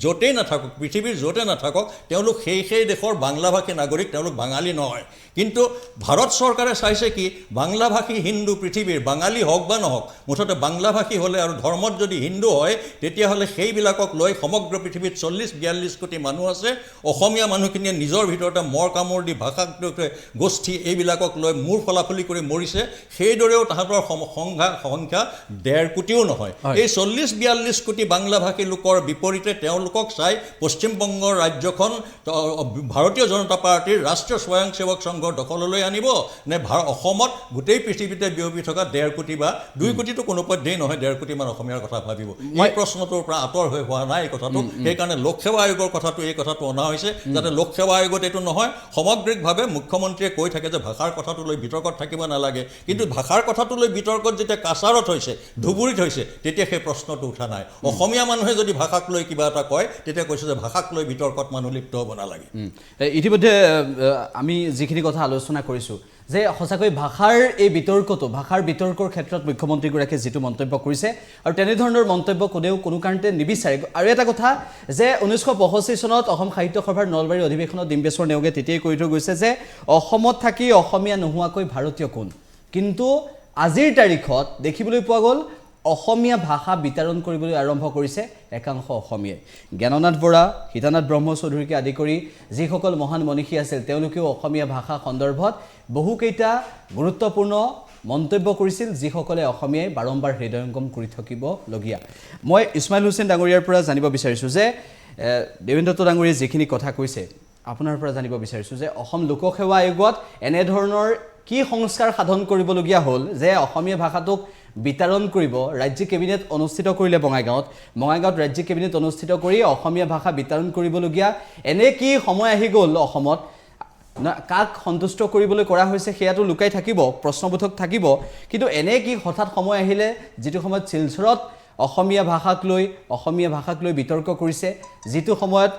য'তেই নাথাকক পৃথিৱীৰ য'তে নাথাকক তেওঁলোক সেই দেশৰ বাংলাভাষী নাগৰিক তেওঁলোক বাঙালী নহয় কিন্তু ভাৰত চৰকাৰে চাইছে কি বাংলাভাষী হিন্দু পৃথিৱীৰ বাঙালী হওক বা নহওক মুঠতে বাংলাভাষী হ'লে আৰু ধৰ্মত যদি হিন্দু হয় তেতিয়াহ'লে সেইবিলাকক লৈ সমগ্ৰ পৃথিৱীত 40-42 কোটি মানুহ আছে অসমীয়া মানুহখিনিয়ে নিজৰ ভিতৰতে মৰ কামোৰ দি ভাষাক গোষ্ঠী এইবিলাকক লৈ মূৰ ফলাফলি কৰি মৰিছে সেইদৰেও তাহাঁতৰ সংখ্যা 1.5 কোটিও নহয় এই 40-42 কোটি বাংলাভাষী লোকৰ বিপৰীতে তেওঁলোকক চাই পশ্চিমবংগৰ ৰাজ্যখন ভাৰতীয় জনতা পাৰ্টিৰ ৰাষ্ট্ৰীয় স্বয়ংসেৱক সংঘৰ দখললৈ আনিব নে অসমত গোটেই পৃথিৱীতে বিয়পি থকা 1.5 কোটি বা 2 কোটিটো কোনো পধ্যেই নহয় 1.5 কোটিমান অসমীয়াৰ কথা ভাবিব এই প্ৰশ্নটোৰ পৰা আঁতৰ হৈ হোৱা নাই এই কথাটো সেইকাৰণে লোকসেৱা আয়োগৰ কথাটো এই কথাটো অনা হৈছে যাতে লোকসেৱা আয়োগত এইটো নহয় সামগ্ৰিকভাৱে মুখ্যমন্ত্ৰীয়ে কৈ থাকে যে ভাষাৰ কথাটো লৈ বিতৰ্কত থাকিব নালাগে কিন্তু ভাষাৰ কথাটো লৈ বিতৰ্কত যেতিয়া কাছাৰত হৈছে ধুবুৰীত হৈছে তেতিয়া সেই প্ৰশ্নটো উঠা নাই অসমীয়া মানুহে যদি ভাষাক লৈ কিবা এটা কয় তেতিয়া কৈছে যে ভাষাক লৈ বিতৰ্কত মানুহ লিপ্ত হ'ব নালাগে ইতিমধ্যে আমি যিখিনি কথা আলোচনা কৰিছোঁ যে সঁচাকৈ ভাষাৰ এই ভাষাৰ বিতৰ্কৰ ক্ষেত্ৰত মুখ্যমন্ত্ৰীগৰাকীয়ে যিটো মন্তব্য কৰিছে আৰু তেনেধৰণৰ মন্তব্য কোনেও কোনো কাৰণতে নিবিচাৰে আৰু এটা কথা যে 1965 চনত অসম সাহিত্য সভাৰ নলবাৰী অধিৱেশনত ডিম্বেশ্বৰ নেওগে তেতিয়াই কৈ থৈ গৈছে যে অসমত থাকি অসমীয়া নোহোৱাকৈ ভাৰতীয় কোন কিন্তু আজিৰ তাৰিখত দেখিবলৈ পোৱা গ'ল অসমীয়া ভাষা বিতৰণ কৰিবলৈ আৰম্ভ কৰিছে একাংশ অসমীয়াই জ্ঞাননাথ বৰা সীতানাথ ব্ৰহ্মচৌধুৰীকে আদি কৰি যিসকল মহান মনীষী আছিল তেওঁলোকেও অসমীয়া ভাষা সন্দৰ্ভত বহুকেইটা গুৰুত্বপূৰ্ণ মন্তব্য কৰিছিল যিসকলে অসমীয়াই বাৰম্বাৰ হৃদয়ংগম কৰি থাকিবলগীয়া মই ইছমাইল হুছেইন ডাঙৰীয়াৰ পৰা জানিব বিচাৰিছোঁ যে দেৱেন্দ্ৰ দত্ত ডাঙৰীয়াই যিখিনি কথা কৈছে আপোনাৰ পৰা জানিব বিচাৰিছোঁ যে অসম লোকসেৱা আয়োগত এনেধৰণৰ কি সংস্কাৰ সাধন কৰিবলগীয়া হ'ল যে অসমীয়া ভাষাটোক বিতৰণ কৰিব ৰাজ্যিক কেবিনেট অনুষ্ঠিত কৰিলে বঙাইগাঁৱত ৰাজ্যিক কেবিনেট অনুষ্ঠিত কৰি অসমীয়া ভাষা বিতৰণ কৰিবলগীয়া এনে কি সময় আহি গ'ল অসমত কাক সন্তুষ্ট কৰিবলৈ কৰা হৈছে সেয়াটো লুকাই থাকিব প্ৰশ্নবোধক থাকিব কিন্তু এনে কি হঠাৎ সময় আহিলে যিটো সময়ত শিলচৰত অসমীয়া ভাষাক লৈ বিতৰ্ক কৰিছে যিটো সময়ত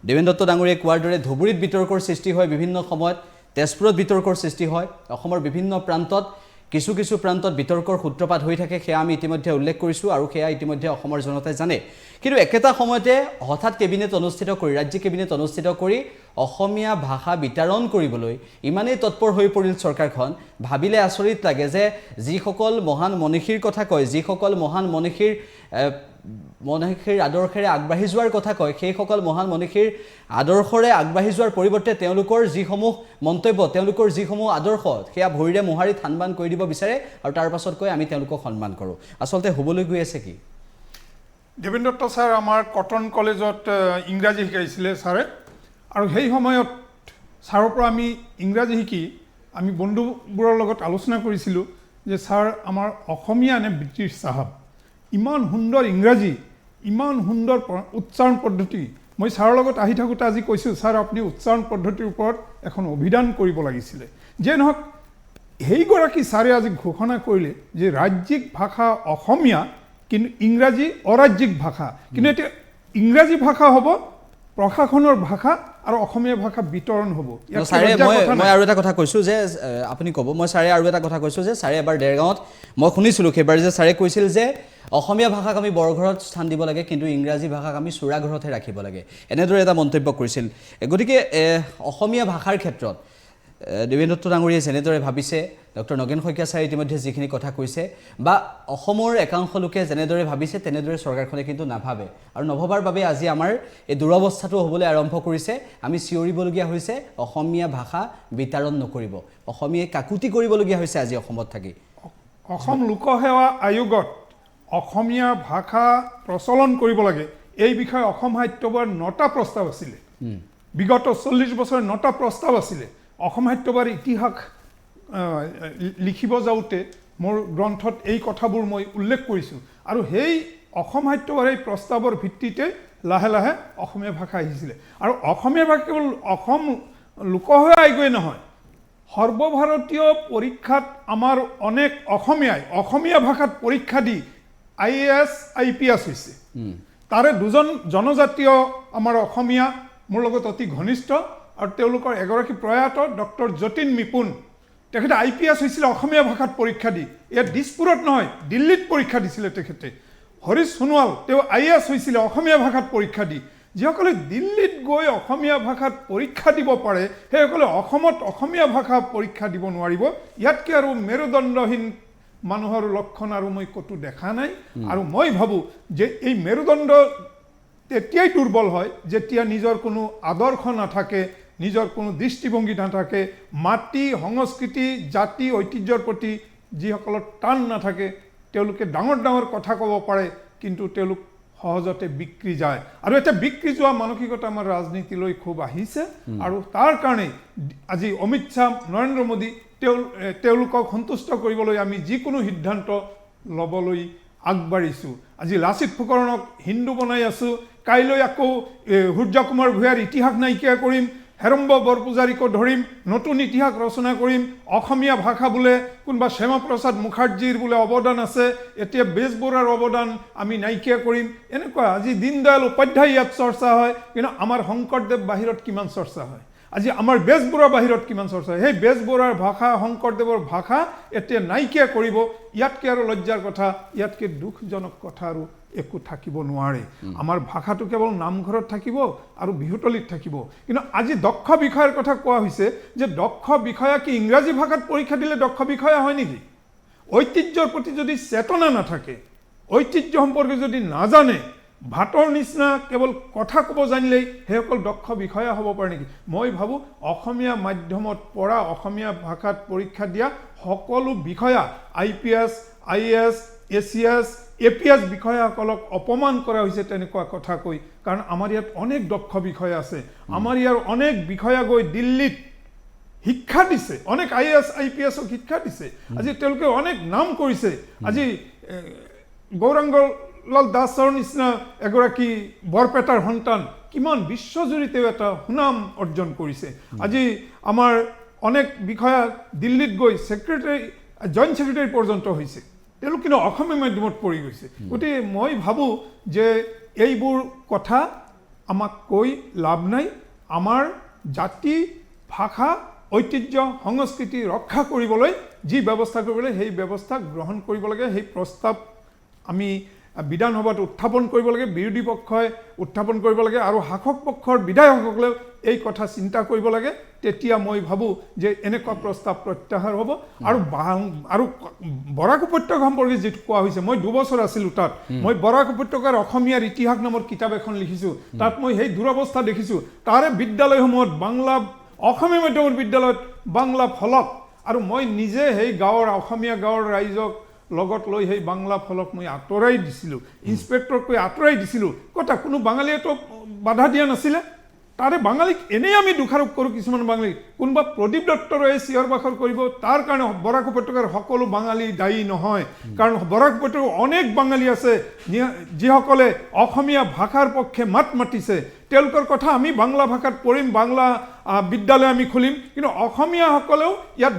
দেৱেন্দ্ৰ দত্ত ডাঙৰীয়াই কোৱাৰ দৰে ধুবুৰীত বিতৰ্কৰ সৃষ্টি হয় বিভিন্ন সময়ত তেজপুৰত বিতৰ্কৰ সৃষ্টি হয় অসমৰ বিভিন্ন প্ৰান্তত কিছু প্ৰান্তত বিতৰ্কৰ সূত্ৰপাত হৈ থাকে সেয়া আমি ইতিমধ্যে উল্লেখ কৰিছোঁ আৰু সেয়া ইতিমধ্যে অসমৰ জনতাই জানে কিন্তু একেটা সময়তে হঠাৎ ৰাজ্যিক কেবিনেট অনুষ্ঠিত কৰি অসমীয়া ভাষা বিতৰণ কৰিবলৈ ইমানেই তৎপৰ হৈ পৰিল চৰকাৰখন ভাবিলে আচৰিত লাগে যে যিসকল মহান মনীষীৰ কথা কয় যিসকল মহান মনীষীৰ আদৰ্শেৰে আগবাঢ়ি যোৱাৰ কথা কয় সেইসকল মহান মনীষীৰ আদৰ্শৰে আগবাঢ়ি যোৱাৰ পৰিৱৰ্তে তেওঁলোকৰ যিসমূহ মন্তব্য তেওঁলোকৰ যিসমূহ আদৰ্শ সেয়া ভৰিৰে মোহাৰি থানবান কৰি দিব বিচাৰে আৰু তাৰ পাছত কয় আমি তেওঁলোকক সন্মান কৰোঁ আচলতে হ'বলৈ গৈ আছে কি দেৱেন্দ্ৰ দত্ত ছাৰ আমাৰ কটন কলেজত ইংৰাজী শিকাইছিলে ছাৰে আৰু সেই সময়ত ছাৰৰ পৰা আমি ইংৰাজী শিকি আমি বন্ধুবোৰৰ লগত আলোচনা কৰিছিলোঁ যে ছাৰ আমাৰ অসমীয়া নে ব্ৰিটিছ চাহাব ইমান সুন্দৰ ইংৰাজী ইমান সুন্দৰ উচ্চাৰণ পদ্ধতি মই ছাৰৰ লগত আহি থাকোঁতে আজি কৈছোঁ ছাৰ আপুনি উচ্চাৰণ পদ্ধতিৰ ওপৰত এখন অভিধান কৰিব লাগিছিলে যে নহওক সেইগৰাকী ছাৰে আজি ঘোষণা কৰিলে যে ৰাজ্যিক ভাষা অসমীয়া কিন্তু ইংৰাজী অৰাজ্যিক ভাষা কিন্তু এতিয়া ইংৰাজী ভাষা হ'ব প্ৰশাসনৰ ভাষা আৰু অসমীয়া ভাষা বিতৰণ হ'ব মই আৰু এটা কথা কৈছোঁ যে আপুনি ক'ব মই ছাৰে আৰু এটা কথা কৈছোঁ যে ছাৰে এবাৰ দেৰগাঁৱত মই শুনিছিলোঁ সেইবাৰ যে ছাৰে কৈছিল যে অসমীয়া ভাষাক আমি বৰঘৰত স্থান দিব লাগে কিন্তু ইংৰাজী ভাষাক আমি চোৰাঘৰতহে ৰাখিব লাগে এনেদৰে এটা মন্তব্য কৰিছিল গতিকে অসমীয়া ভাষাৰ ক্ষেত্ৰত দেৱেন দত্ত ডাঙৰীয়াই যেনেদৰে ভাবিছে, ডক্টৰ নগেন শইকীয়া ছাৰে ইতিমধ্যে যিখিনি কথা কৈছে, বা অসমৰ একাংশ লোকে যেনেদৰে ভাবিছে তেনেদৰে চৰকাৰখনে কিন্তু নাভাবে, আৰু নভবাৰ বাবে আজি আমাৰ এই দুৰৱস্থাটো হ'বলৈ আৰম্ভ কৰিছে। আমি চিঞৰিবলগীয়া হৈছে অসমীয়া ভাষা বিতাৰণ নকৰিব, অসমীয়াই কাকুতি কৰিবলগীয়া হৈছে আজি অসমত থাকি। অসম লোকসেৱা আয়োগত অসমীয়া ভাষা প্ৰচলন কৰিব লাগে এই বিষয়ে অসম সাহিত্য সভাৰ 9টা প্ৰস্তাৱ আছিলে। বিগত 40 বছৰ 9টা প্ৰস্তাৱ আছিলে। অসম সাহিত্য সভাৰ ইতিহাস লিখিব যাওঁতে মোৰ গ্ৰন্থত এই কথাবোৰ মই উল্লেখ কৰিছোঁ, আৰু সেই অসম সাহিত্য সভাৰ এই প্ৰস্তাৱৰ ভিত্তিতে লাহে লাহে অসমীয়া ভাষা আহিছিলে। আৰু অসমীয়া ভাষা কেৱল অসম লোকসেৱা আয়োগেই নহয়, সৰ্বভাৰতীয় পৰীক্ষাত আমাৰ অনেক অসমীয়াই অসমীয়া ভাষাত পৰীক্ষা দি IAS IPS হৈছে। তাৰে 2জন জনজাতীয় আমাৰ অসমীয়া মোৰ লগত অতি ঘনিষ্ঠ, আৰু তেওঁলোকৰ এগৰাকী প্ৰয়াত ডক্টৰ যতীন মিপুন, তেখেতে IPS হৈছিলে অসমীয়া ভাষাত পৰীক্ষা দি। ইয়াত দিছপুৰত নহয়, দিল্লীত পৰীক্ষা দিছিলে তেখেতে। হৰিশ সোণোৱাল তেওঁ IAS হৈছিলে অসমীয়া ভাষাত পৰীক্ষা দি। যিসকলে দিল্লীত গৈ অসমীয়া ভাষাত পৰীক্ষা দিব পাৰে, সেইসকলে অসমত অসমীয়া ভাষা পৰীক্ষা দিব নোৱাৰিব। ইয়াতকৈ আৰু মেৰুদণ্ডহীন মানুহৰ লক্ষণ আৰু মই ক'তো দেখা নাই। আৰু মই ভাবোঁ যে এই মেৰুদণ্ড তেতিয়াই দুৰ্বল হয় যেতিয়া নিজৰ কোনো আদৰ্শ নাথাকে, নিজৰ কোনো দৃষ্টিভংগী নাথাকে, মাটি সংস্কৃতি জাতি ঐতিহ্যৰ প্ৰতি যিসকলৰ টান নাথাকে, তেওঁলোকে ডাঙৰ ডাঙৰ কথা ক'ব পাৰে, কিন্তু তেওঁলোক সহজতে বিক্ৰী যায়। আৰু এটা বিক্ৰী যোৱা মানসিকতা আমাৰ ৰাজনীতিলৈ খুব আহিছে, আৰু তাৰ কাৰণে আজি অমিত শ্বাহ, নৰেন্দ্ৰ মোদী তেওঁলোকক সন্তুষ্ট কৰিবলৈ আমি যিকোনো সিদ্ধান্ত ল'বলৈ আগবাঢ়িছোঁ। আজি লাচিত ফুকনক হিন্দু বনাই আছোঁ, কাইলৈ আকৌ সূৰ্য কুমাৰ ভূঞাৰ ইতিহাস নাইকিয়া কৰিম, হেৰম্ব বৰপূজাৰীকো ধৰিম, নতুন ইতিহাস ৰচনা কৰিম। অসমীয়া ভাষা বোলে কোনোবা শ্যামাপ্ৰসাদ মুখাৰ্জীৰ বোলে অৱদান আছে, এতিয়া বেজবৰুৱাৰ অৱদান আমি নাইকিয়া কৰিম, এনেকুৱা। আজি দীনদয়াল উপাধ্যায় ইয়াত চৰ্চা হয়, কিন্তু আমাৰ শংকৰদেৱ বাহিৰত কিমান চৰ্চা হয়, আজি আমাৰ বেজবৰুৱা বাহিৰত কিমান চৰ্চা হয়। সেই বেজবৰুৱাৰ ভাষা, শংকৰদেৱৰ ভাষা এতিয়া নাইকিয়া কৰিব। ইয়াতকৈ আৰু লজ্জাৰ কথা, ইয়াতকৈ দুখজনক কথা আৰু একো থাকিব নোৱাৰে। আমাৰ ভাষাটো কেৱল নামঘৰত থাকিব আৰু বিহুতলিত থাকিব। কিন্তু আজি দক্ষ বিষয়াৰ কথা কোৱা হৈছে যে দক্ষ বিষয়া কি ইংৰাজী ভাষাত পৰীক্ষা দিলে দক্ষ বিষয়া হয় নেকি? ঐতিহ্যৰ প্ৰতি যদি চেতনা নাথাকে, ঐতিহ্য সম্পৰ্কে যদি নাজানে, ভাতৰ নিচিনা কেৱল কথা ক'ব জানিলেই সেইসকল দক্ষ বিষয়া হ'ব পাৰে নেকি? মই ভাবোঁ অসমীয়া মাধ্যমত পঢ়া, অসমীয়া ভাষাত পৰীক্ষা দিয়া সকলো বিষয়া, IPS IAS ACS APS বিষয়াসকলক অপমান কৰা হৈছে তেনেকুৱা কথা কৈ। কাৰণ আমাৰ ইয়াত অনেক দক্ষ বিষয়া আছে, আমাৰ ইয়াৰ অনেক বিষয়া গৈ দিল্লীত শিক্ষা দিছে, অনেক IAS IPSক শিক্ষা দিছে। আজি তেওঁলোকে অনেক নাম কৰিছে। আজি গৌৰাংগলাল দাসৰ নিচিনা এগৰাকী বৰপেটাৰ সন্তান কিমান বিশ্বজুৰি তেওঁ এটা সুনাম অৰ্জন কৰিছে। আজি আমাৰ অনেক বিষয়া দিল্লীত গৈ জইণ্ট ছেক্ৰেটাৰী পৰ্যন্ত হৈছে, তেওঁলোক কিন্তু অসমীয়া মাধ্যমত পঢ়ি গৈছে। গতিকে মই ভাবোঁ যে এইবোৰ কথা আমাক কৈ লাভ নাই। আমাৰ জাতি, ভাষা, ঐতিহ্য, সংস্কৃতি ৰক্ষা কৰিবলৈ যি ব্যৱস্থা কৰিব লাগে সেই ব্যৱস্থা গ্ৰহণ কৰিব লাগে। সেই প্ৰস্তাৱ আমি বিধানসভাত উত্থাপন কৰিব লাগে, বিৰোধী পক্ষই উত্থাপন কৰিব লাগে, আৰু শাসক পক্ষৰ বিধায়কসকলেও এই কথা চিন্তা কৰিব লাগে। তেতিয়া মই ভাবোঁ যে এনেকুৱা প্ৰস্তাৱ প্ৰত্যাহাৰ হ'ব। আৰু বৰাক উপত্যকা সম্পৰ্কে যিটো কোৱা হৈছে, মই 2 বছৰ আছিলোঁ তাত। মই বৰাক উপত্যকাৰ অসমীয়াৰ ইতিহাস নামৰ কিতাপ এখন লিখিছোঁ। তাত মই সেই দুৰৱস্থা দেখিছোঁ। তাৰে বিদ্যালয়সমূহত বাংলা, অসমীয়া মাধ্যমৰ বিদ্যালয়ত বাংলা ফলক, আৰু মই নিজে সেই গাঁৱৰ অসমীয়া গাঁৱৰ ৰাইজক লগত লৈ সেই বাংলা ফলক মই আঁতৰাই দিছিলোঁ, ইনস্পেক্টৰক কৈ আঁতৰাই দিছিলোঁ। কথা কোনো বাঙালীয়েতো বাধা দিয়া নাছিলে। তাৰে বাঙালীক এনেই আমি দোষাৰোপ কৰোঁ কিছুমান বাঙালী, কোনোবা প্ৰদীপ দত্তৰে চিঞৰ বাখৰ কৰিব, তাৰ কাৰণে বৰাক উপত্যকাৰ সকলো বাঙালী দায়ী নহয়। কাৰণ বৰাক উপত্যকাৰ অনেক বাঙালী আছে যিসকলে অসমীয়া ভাষাৰ পক্ষে মাত মাতিছে। তেওঁলোকৰ কথা আমি বাংলা ভাষাত পঢ়িম, বাংলা বিদ্যালয় আমি খুলিম, কিন্তু অসমীয়াসকলেও ইয়াত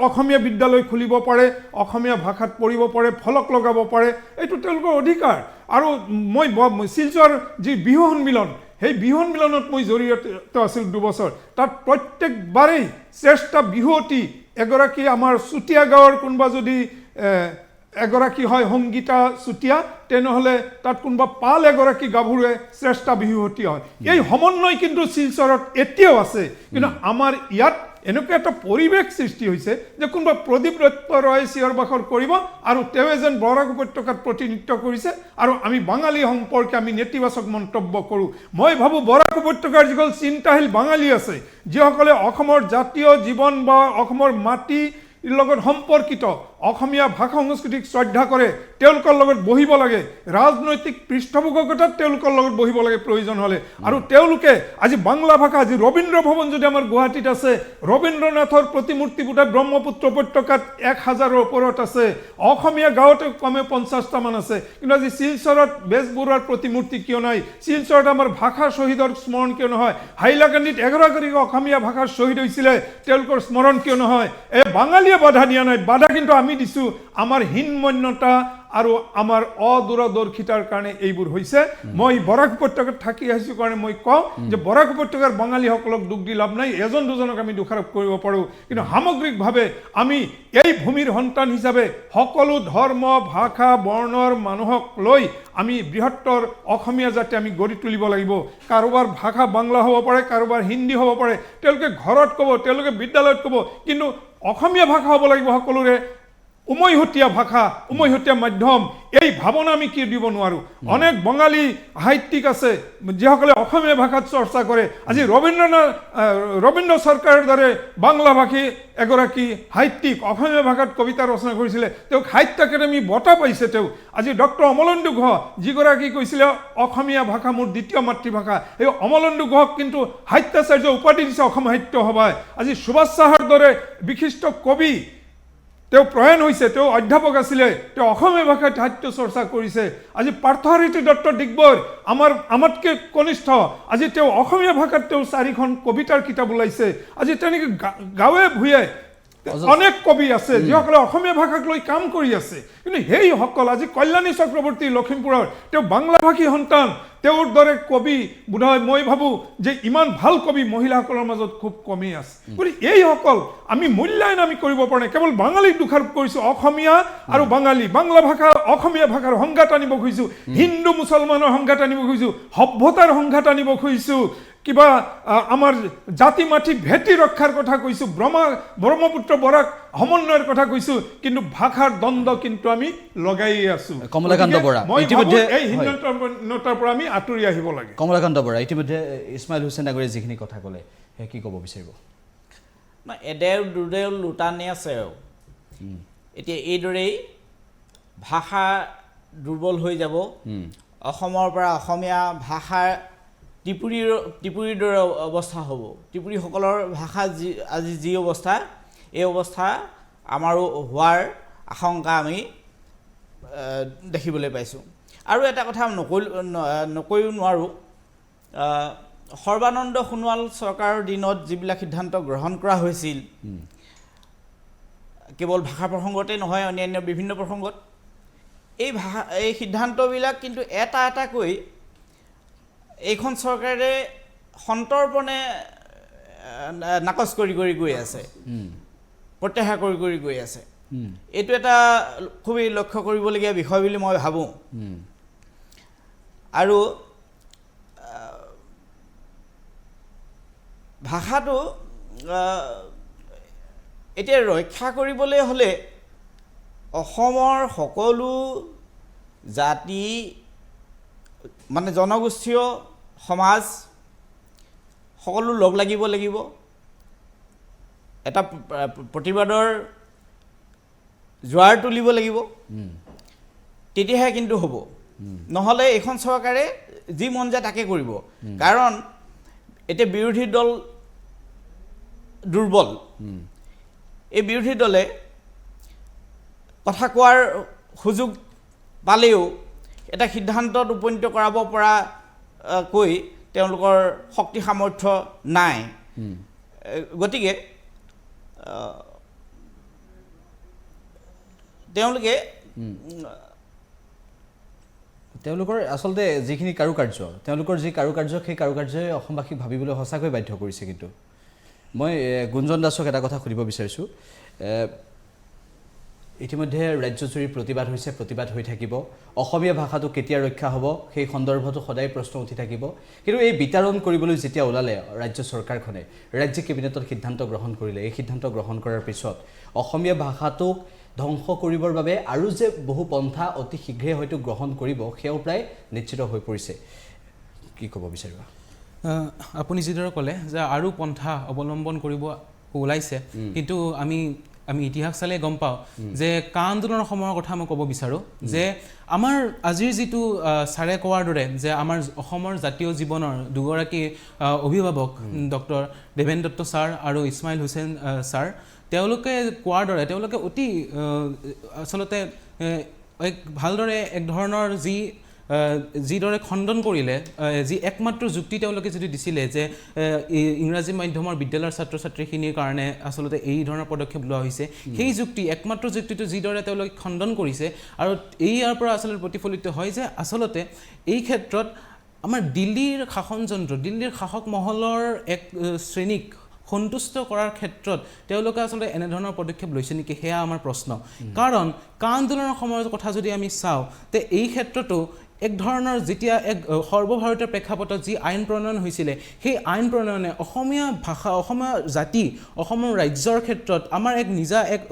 অসমীয়া বিদ্যালয় খুলিব পাৰে, অসমীয়া ভাষাত পঢ়িব পাৰে, ফলক লগাব পাৰে, এইটো তেওঁলোকৰ অধিকাৰ। আৰু মই শিলচৰ যি বিহু সন্মিলন, সেই বিহু সন্মিলনত মই জড়িত আছিলোঁ 2 বছৰ। তাত প্ৰত্যেকবাৰেই শ্ৰেষ্ঠ বিহুৱতী এগৰাকী আমাৰ চুতীয়া গাঁৱৰ কোনোবা যদি এগৰাকী হয় সংগীতা চুতীয়া, তেনেহ'লে তাত কোনোবা পাল এগৰাকী গাভৰুৱে শ্ৰেষ্ঠ বিহুৱতী হয়। এই সমন্বয় কিন্তু শিলচৰত এতিয়াও আছে, কিন্তু আমাৰ ইয়াত এনেকুৱা এটা পৰিৱেশ সৃষ্টি হৈছে যে কোনোবা প্ৰদীপ দত্ত ৰয়ে চিঞৰ বাখৰ কৰিব আৰু তেওঁ যেন বৰাক উপত্যকাত প্ৰতিনিধিত্ব কৰিছে আৰু আমি বাঙালী সম্পৰ্কে আমি নেতিবাচক মন্তব্য কৰোঁ মই ভাবোঁ বৰাক উপত্যকাৰ যিসকল চিন্তাশীল বাঙালী আছে যিসকলে অসমৰ জাতীয় জীৱন বা অসমৰ মাটি লগত সম্পৰ্কিত অসমীয়া ভাষা সংস্কৃতিক শ্ৰদ্ধা কৰে তেওঁলোকৰ লগত বহিব লাগে ৰাজনৈতিক পৃষ্ঠপোষকতাত তেওঁলোকৰ লগত বহিব লাগে প্ৰয়োজন হ'লে আৰু তেওঁলোকে আজি বাংলা ভাষা আজি ৰবীন্দ্ৰ ভৱন যদি আমাৰ গুৱাহাটীত আছে ৰবীন্দ্ৰনাথৰ প্ৰতিমূৰ্তি বুটা ব্ৰহ্মপুত্ৰ উপত্যকাত 1000ৰ ওপৰত আছে অসমীয়া গাঁৱতে কমে 50টা মান আছে কিন্তু আজি শিলচৰত বেজবৰুৱাৰ প্ৰতিমূৰ্তি কিয় নাই শিলচৰত আমাৰ ভাষা শ্বহীদৰ স্মৰণ কিয় নহয় হাইলাকান্দিত 11 অসমীয়া ভাষাৰ শ্বহীদ হৈছিলে তেওঁলোকৰ স্মৰণ কিয় নহয় এই বাঙালীয়ে বাধা দিয়া নাই বাধা কিন্তু আমি দিছো আমাৰ হীনমন্যতা আৰু আমাৰ অদূৰদৰ্শিতাৰ কাৰণে এইবোৰ হৈছে মই বৰাক উপত্যকাত থাকি আহিছো কাৰণে মই কওঁ যে বৰাক উপত্যকাৰ বাঙালীসকলক দুখ দি লাভ নাই এজন দুজনক আমি দোষাৰোপ কৰিব পাৰোঁ কিন্তু সামগ্ৰিকভাৱে আমি এই ভূমিৰ সন্তান হিচাপে সকলো ধৰ্ম ভাষা বৰ্ণৰ মানুহক লৈ আমি বৃহত্তৰ অসমীয়া জাতি আমি গঢ়ি তুলিব লাগিব কাৰোবাৰ ভাষা বাংলা হ'ব পাৰে কাৰোবাৰ হিন্দী হ'ব পাৰে তেওঁলোকে ঘৰত ক'ব তেওঁলোকে বিদ্যালয়ত ক'ব কিন্তু অসমীয়া ভাষা হ'ব লাগিব সকলোৰে উমৈহতীয়া ভাষা উমৈহতীয়া মাধ্যম এই ভাৱনা আমি কি দিব নোৱাৰো অনেক বঙালী সাহিত্যিক আছে যিসকলে অসমীয়া ভাষাত চৰ্চা কৰে আজি ৰবীন্দ্ৰ চৰকাৰৰ দৰে বাংলা ভাষী এগৰাকী সাহিত্যিক অসমীয়া ভাষাত কবিতা ৰচনা কৰিছিলে তেওঁক সাহিত্য একাডেমী বঁটা পাইছে তেওঁ আজি ডক্টৰ অমলেন্দু গুহ যিগৰাকী কৈছিলে অসমীয়া ভাষা মোৰ দ্বিতীয় মাতৃভাষা এই অমলেন্দু গুহক কিন্তু সাহিত্যাচাৰ্য উপাধি দিছে অসম সাহিত্য সভাই আজি সুভাষ চাহাৰ দৰে বিশিষ্ট কবি তেওঁ প্ৰয়াণ হৈছে তেওঁ অধ্যাপক আছিলে তেওঁ অসমীয়া ভাষাত সাহিত্য চৰ্চা কৰিছে আজি পাৰ্থসাৰথী দত্ত ডিগবৈ আমাতকৈ কনিষ্ঠ আজি তেওঁ অসমীয়া ভাষাত তেওঁ 4খন কবিতাৰ কিতাপ ওলাইছে আজি তেনেকৈ গাঁৱে ভূঞে অনেক কবি আছে যিসকলে অসমীয়া ভাষাক লৈ কাম কৰি আছে কিন্তু সেইসকল আজি কল্যাণী চক্ৰৱৰ্তী লখিমপুৰৰ তেওঁ বাংলা ভাষী সন্তান তেওঁৰ দৰে কবি বোধহয় মই ভাবোঁ যে ইমান ভাল কবি মহিলাসকলৰ মাজত খুব কমেই আছে গতিকে এইসকল আমি মূল্যায়ন আমি কৰিব পৰা নাই কেৱল বাঙালীক দোষাৰোপ কৰিছোঁ অসমীয়া আৰু বাঙালী বাংলা ভাষা অসমীয়া ভাষাৰ সংঘাত আনিব খুজিছোঁ হিন্দু মুছলমানৰ সংঘাত আনিব খুজিছোঁ সভ্যতাৰ সংঘাত আনিব খুজিছোঁ কিবা আমাৰ জাতি মাটি ভেটি ৰক্ষাৰ কথা কৈছোঁ ব্ৰহ্মপুত্ৰ বৰাক সমন্বয়ৰ কথা কৈছোঁ কিন্তু ভাষাৰ দ্বন্দ্ব কিন্তু আমি লগাইয়ে আছোঁ কমলাকান্ত বৰা ইতিমধ্যে এই হীনতাৰ পৰা আমি আঁতৰি আহিব লাগে কমলাকান্ত বৰা ইতিমধ্যে ইছমাইল হুছেইন আগৰে যিখিনি কথা ক'লে সেই কি ক'ব বিচাৰিব না এডেও দুডেও লুটানি আছে এতিয়া এইদৰেই ভাষা দুৰ্বল হৈ যাব অসমৰ পৰা অসমীয়া ভাষাৰ ত্ৰিপুৰীৰ দৰে অৱস্থা হ'ব ত্ৰিপুৰীসকলৰ ভাষা আজি যি অৱস্থা এই অৱস্থা আমাৰো হোৱাৰ আশংকা আমি দেখিবলৈ পাইছোঁ আৰু এটা কথা নকৈও নোৱাৰোঁ সৰ্বানন্দ সোণোৱাল চৰকাৰৰ দিনত যিবিলাক সিদ্ধান্ত গ্ৰহণ কৰা হৈছিল কেৱল ভাষা প্ৰসংগতেই নহয় অন্যান্য বিভিন্ন প্ৰসংগত এই সিদ্ধান্তবিলাক কিন্তু এটা এটাকৈ এইখন চৰকাৰে সন্তৰ্পণে নাকচ কৰি গৈ আছে প্ৰত্যাহাৰ কৰি গৈ আছে এইটো এটা খুবেই লক্ষ্য কৰিবলগীয়া বিষয় বুলি মই ভাবোঁ আৰু ভাষাটো এতিয়া ৰক্ষা কৰিবলৈ হ'লে অসমৰ সকলো জাতি মানে জনগোষ্ঠীয় সমাজ সকলো লগ লাগিব এটা প্ৰতিবাদৰ জোৱাৰ তুলিব লাগিব তেতিয়াহে কিন্তু হ'ব নহ'লে এইখন চৰকাৰে যি মন যায় তাকে কৰিব কাৰণ এতিয়া বিৰোধী দল দুৰ্বল এই বিৰোধী দলে কথা কোৱাৰ সুযোগ পালেও এটা সিদ্ধান্তত উপনীত কৰাব পৰাকৈ তেওঁলোকৰ শক্তি সামৰ্থ্য নাই গতিকে তেওঁলোকৰ আচলতে যিখিনি তেওঁলোকৰ যি কাৰুকাৰ্য সেই কাৰুকাৰ্যই অসমবাসীক ভাবিবলৈ সঁচাকৈ বাধ্য কৰিছে কিন্তু মই গুঞ্জন দাসক এটা কথা সুধিব বিচাৰিছোঁ ইতিমধ্যে ৰাজ্যজুৰি প্ৰতিবাদ হৈছে, প্ৰতিবাদ হৈ থাকিব। অসমীয়া ভাষাটো কেতিয়া ৰক্ষা হ'ব সেই সন্দৰ্ভতো সদায় প্ৰশ্ন উঠি থাকিব। কিন্তু এই বিতৰণ কৰিবলৈ যেতিয়া ওলালে ৰাজ্য চৰকাৰখনে ৰাজ্যিক কেবিনেটত সিদ্ধান্ত গ্ৰহণ কৰিলে, এই সিদ্ধান্ত গ্ৰহণ কৰাৰ পিছত অসমীয়া ভাষাটোক ধ্বংস কৰিবৰ বাবে আৰু যে বহু পন্থা অতি শীঘ্ৰে হয়তো গ্ৰহণ কৰিব সেয়াও প্ৰায় নিশ্চিত হৈ পৰিছে। কি ক'ব বিচাৰিবা? আপুনি যিদৰে ক'লে যে আৰু পন্থা অৱলম্বন কৰিব ওলাইছে, কিন্তু আমি ইতিহাস চালে গম পাওঁ যে কা আন্দোলনৰ সময়ৰ কথা মই ক'ব বিচাৰোঁ যে আমাৰ আজিৰ যিটো ছাৰে কোৱাৰ দৰে যে আমাৰ অসমৰ জাতীয় জীৱনৰ দুগৰাকী অভিভাৱক ডক্টৰ দেৱেন দত্ত ছাৰ আৰু ইছমাইল হুছেইন ছাৰ, তেওঁলোকে কোৱাৰ দৰে তেওঁলোকে অতি আচলতে এক ভালদৰে এক ধৰণৰ যিদৰে খণ্ডন কৰিলে, যি একমাত্ৰ যুক্তি তেওঁলোকে যদি দিছিলে যে ইংৰাজী মাধ্যমৰ বিদ্যালয়ৰ ছাত্ৰ ছাত্ৰীখিনিৰ কাৰণে আচলতে এই ধৰণৰ পদক্ষেপ লোৱা হৈছে, সেই একমাত্ৰ যুক্তিটো যিদৰে তেওঁলোকে খণ্ডন কৰিছে আৰু ইয়াৰ পৰা আচলতে প্ৰতিফলিত হয় যে আচলতে এই ক্ষেত্ৰত আমাৰ দিল্লীৰ শাসনযন্ত্ৰ, দিল্লীৰ শাসক মহলৰ এক শ্ৰেণীক সন্তুষ্ট কৰাৰ ক্ষেত্ৰত তেওঁলোকে আচলতে এনেধৰণৰ পদক্ষেপ লৈছে নেকি, সেয়া আমাৰ প্ৰশ্ন। কাৰণ কা আন্দোলনৰ সময়ৰ কথা যদি আমি চাওঁ তে এই ক্ষেত্ৰতো এক ধৰণৰ যেতিয়া এক সৰ্বভাৰতীয় প্ৰেক্ষাপটত যি আইন প্ৰণয়ন হৈছিলে, সেই আইন প্ৰণয়নে অসমীয়া ভাষা, অসমীয়া জাতি, অসমৰ ৰাজ্যৰ ক্ষেত্ৰত আমাৰ এক নিজা এক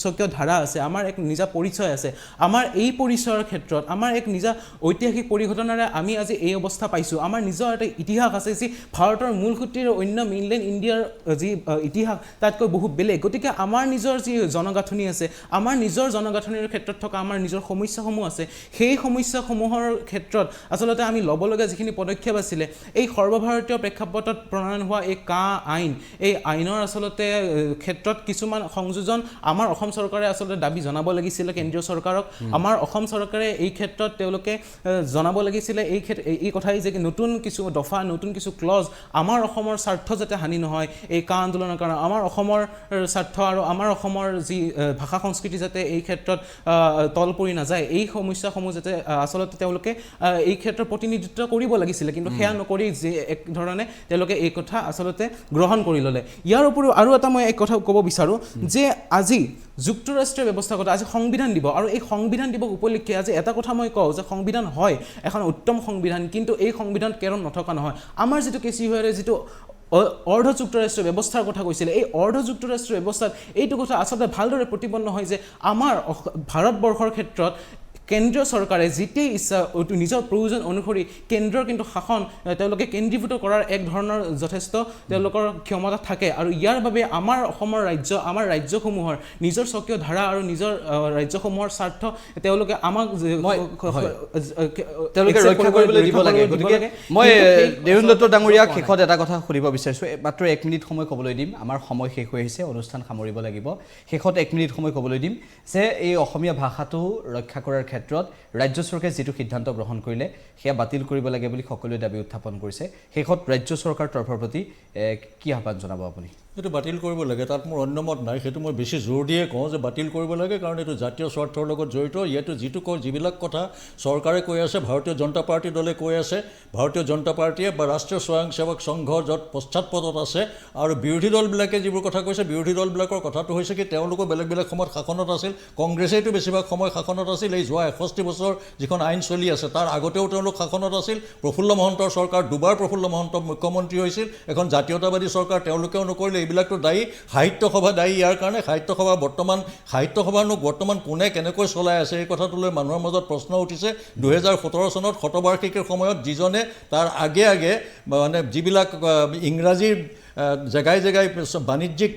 স্বকীয় ধাৰা আছে, আমাৰ এক নিজা পৰিচয় আছে। আমাৰ এই পৰিচয়ৰ ক্ষেত্ৰত আমাৰ এক নিজা ঐতিহাসিক পৰিঘটনাৰে আমি আজি এই অৱস্থা পাইছোঁ। আমাৰ নিজৰ এটা ইতিহাস আছে যি ভাৰতৰ মূল সুঁতিৰ অন্য মেইনলেণ্ড ইণ্ডিয়াৰ যি ইতিহাস তাতকৈ বহু বেলেগ। গতিকে আমাৰ নিজৰ যি জনগাঁথনি আছে, আমাৰ নিজৰ জনগাঁথনিৰ ক্ষেত্ৰত থকা আমাৰ নিজৰ সমস্যাসমূহ আছে, সেই সমস্যাসমূহৰ ক্ষেত্ৰত আচলতে আমি ল'বলগীয়া যিখিনি পদক্ষেপ আছিলে, এই সৰ্বভাৰতীয় প্ৰেক্ষাপটত প্ৰণয়ন হোৱা এই কা আইন, এই আইনৰ আচলতে ক্ষেত্ৰত কিছুমান সংযোজন আমাৰ অসম চৰকাৰে আচলতে দাবী জনাব লাগিছিলে কেন্দ্ৰীয় চৰকাৰক। আমাৰ অসম চৰকাৰে এই ক্ষেত্ৰত তেওঁলোকে জনাব লাগিছিলে এই কথাই যে নতুন কিছু দফা, নতুন কিছু ক্লজ আমাৰ অসমৰ স্বাৰ্থ যাতে হানি নহয় এই কা আন্দোলনৰ কাৰণে, আমাৰ অসমৰ স্বাৰ্থ আৰু আমাৰ অসমৰ যি ভাষা সংস্কৃতি যাতে এই ক্ষেত্ৰত তল পৰি নাযায়, এই সমস্যাসমূহ যাতে আচলতে তেওঁলোকে এই ক্ষেত্ৰত প্ৰতিনিধিত্ব কৰিব লাগিছিলে। কিন্তু সেয়া নকৰি যে এক ধৰণে তেওঁলোকে এই কথা আচলতে গ্ৰহণ কৰি ল'লে। ইয়াৰ উপৰিও আৰু এটা মই এক কথা ক'ব বিচাৰোঁ যে আজি যুক্তৰাষ্ট্ৰীয় ব্যৱস্থাগত আজি সংবিধান দিৱস, আৰু এই সংবিধান দিৱস উপলক্ষে আজি এটা কথা মই কওঁ যে সংবিধান হয় এখন উত্তম সংবিধান, কিন্তু এই সংবিধান কেৱল নথকা নহয়। আমাৰ যিটো কেচিহুৱাৰে যিটো অৰ্ধ যুক্তৰাষ্ট্ৰীয় ব্যৱস্থাৰ কথা কৈছিলে, এই অৰ্ধ যুক্তৰাষ্ট্ৰীয় ব্যৱস্থাত এইটো কথা আচলতে ভালদৰে প্ৰতিপন্ন হয় যে আমাৰ ভাৰতবৰ্ষৰ ক্ষেত্ৰত কেন্দ্ৰীয় চৰকাৰে যেতিয়াই ইচ্ছা নিজৰ প্ৰয়োজন অনুসৰি কেন্দ্ৰৰ কিন্তু শাসন তেওঁলোকে কেন্দ্ৰীভূত কৰাৰ এক ধৰণৰ যথেষ্ট তেওঁলোকৰ ক্ষমতা থাকে। আৰু ইয়াৰ বাবে আমাৰ অসমৰ ৰাজ্য, আমাৰ ৰাজ্যসমূহৰ নিজৰ স্বকীয় ধাৰা আৰু নিজৰ ৰাজ্যসমূহৰ স্বাৰ্থ তেওঁলোকে আমাক তেওঁলোকে ৰক্ষা কৰিবলৈ দিব লাগে। গতিকে মই দেৱেন দত্ত ডাঙৰীয়াক শেষত এটা কথা সুধিব বিচাৰিছোঁ, মাত্ৰ 1 মিনিট সময় ক'বলৈ দিম, আমাৰ সময় শেষ হৈ আহিছে, অনুষ্ঠান সামৰিব লাগিব। শেষত 1 মিনিট সময় ক'বলৈ দিম যে এই অসমীয়া ভাষাটো ৰক্ষা কৰাৰ ক্ষেত্ৰত ৰাজ্য চৰকাৰে যিটো সিদ্ধান্ত গ্ৰহণ কৰিলে সেয়া বাতিল কৰিব লাগে বুলি সকলোৱে দাবী উত্থাপন কৰিছে। শেষত ৰাজ্য চৰকাৰ তৰফৰ প্ৰতি কি আহ্বান জনাব আপুনি? এইটো বাতিল কৰিব লাগে, তাত মোৰ অন্য মত নাই। সেইটো মই বেছি জোৰ দিয়ে কওঁ যে বাতিল কৰিব লাগে, কাৰণ এইটো জাতীয় স্বাৰ্থৰ লগত জড়িত। ইয়াতো যিবিলাক কথা চৰকাৰে কৈ আছে, ভাৰতীয় জনতা পাৰ্টী দলে কৈ আছে, ভাৰতীয় জনতা পাৰ্টীয়ে বা ৰাষ্ট্ৰীয় স্বয়ংসেৱক সংঘ য'ত পশ্চাৎপদত আছে, আৰু বিৰোধী দলবিলাকে যিবোৰ কথা কৈছে, বিৰোধী দলবিলাকৰ কথাটো হৈছে কি তেওঁলোকো বেলেগ বেলেগ সময়ত শাসনত আছিল। কংগ্ৰেছেইটো বেছিভাগ সময় শাসনত আছিল। এই যোৱা 61 বছৰ যিখন আইন চলি আছে তাৰ আগতেও তেওঁলোক শাসনত আছিল। প্ৰফুল্ল মহন্তৰ চৰকাৰ, দুবাৰ প্ৰফুল্ল মহন্ত মুখ্যমন্ত্ৰী হৈছিল। এখন জাতীয়তাবাদী চৰকাৰ, তেওঁলোকেও নকৰিলে। এইবিলাকতো দায়ী সাহিত্য সভা, দায়ী ইয়াৰ কাৰণে। সাহিত্য সভানো বৰ্তমান কোনে কেনেকৈ চলাই আছে এই কথাটোলৈ মানুহৰ মাজত প্ৰশ্ন উঠিছে। 2017 চনত শতবাৰ্ষিকীৰ সময়ত যিজনে তাৰ আগে মানে যিবিলাক ইংৰাজীৰ জেগাই জেগাই বাণিজ্যিক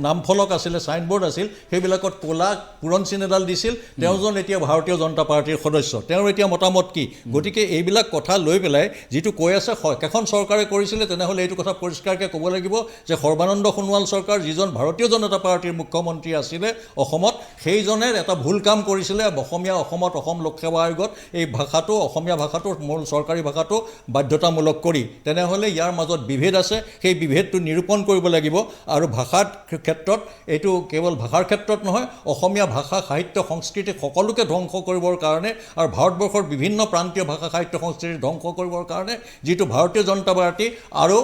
নামফলক আছিলে, চাইনবোৰ্ড আছিল, সেইবিলাকত ক'লা পুৰণ চিন এডাল দিছিল, তেওঁজন এতিয়া ভাৰতীয় জনতা পাৰ্টীৰ সদস্য। তেওঁৰ এতিয়া মতামত কি? গতিকে এইবিলাক কথা লৈ পেলাই যিটো কৈ আছে কেইখন চৰকাৰে কৰিছিলে, তেনেহ'লে এইটো কথা পৰিষ্কাৰকৈ ক'ব লাগিব যে সৰ্বানন্দ সোণোৱাল চৰকাৰ, যিজন ভাৰতীয় জনতা পাৰ্টীৰ মুখ্যমন্ত্ৰী আছিলে অসমত, সেইজনে এটা ভুল কাম কৰিছিলে। অসমত অসম লোকসেৱা আয়োগত এই ভাষাটো, অসমীয়া ভাষাটো মূল চৰকাৰী ভাষাটো বাধ্যতামূলক কৰি, তেনেহ'লে ইয়াৰ মাজত বিভেদ আছে। সেই বিভেদ ভেদটো নিৰূপণ কৰিব লাগিব আৰু ভাষাৰ ক্ষেত্ৰত এইটো কেৱল ভাষাৰ ক্ষেত্ৰত নহয় অসমীয়া ভাষা সাহিত্য সংস্কৃতি সকলোকে ধ্বংস কৰিবৰ কাৰণে আৰু ভাৰতবৰ্ষৰ বিভিন্ন প্ৰান্তীয় ভাষা সাহিত্য সংস্কৃতি ধ্বংস কৰিবৰ কাৰণে যিটো ভাৰতীয় জনতা পাৰ্টি আৰু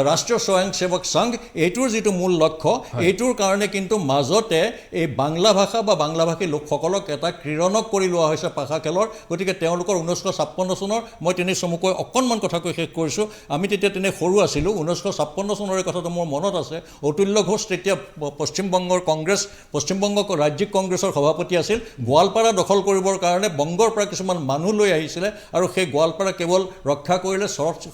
ৰাষ্ট্ৰীয় স্বয়ংসেৱক সংঘ এইটোৰ যিটো মূল লক্ষ্য এইটোৰ কাৰণে কিন্তু মাজতে এই বাংলা ভাষা বা বাংলাভাষী লোকসকলক এটা ক্ৰীড়নক কৰি লোৱা হৈছে পাশা খেলৰ গতিকে তেওঁলোকৰ 1956 চনৰ মই তেনে চমুকৈ অকণমান কথা কৈ শেষ কৰিছোঁ আমি তেতিয়া তেনে সৰু আছিলোঁ 1956 চনৰে কথাটো মোৰ মনত আছে অতুল্য ঘোষ তেতিয়া পশ্চিমবংগৰ কংগ্ৰেছ পশ্চিমবংগ ৰাজ্যিক কংগ্ৰেছৰ সভাপতি আছিল গোৱালপাৰা দখল কৰিবৰ কাৰণে বংগৰ পৰা কিছুমান মানুহ লৈ আহিছিলে আৰু সেই গোৱালপাৰা কেৱল ৰক্ষা কৰিলে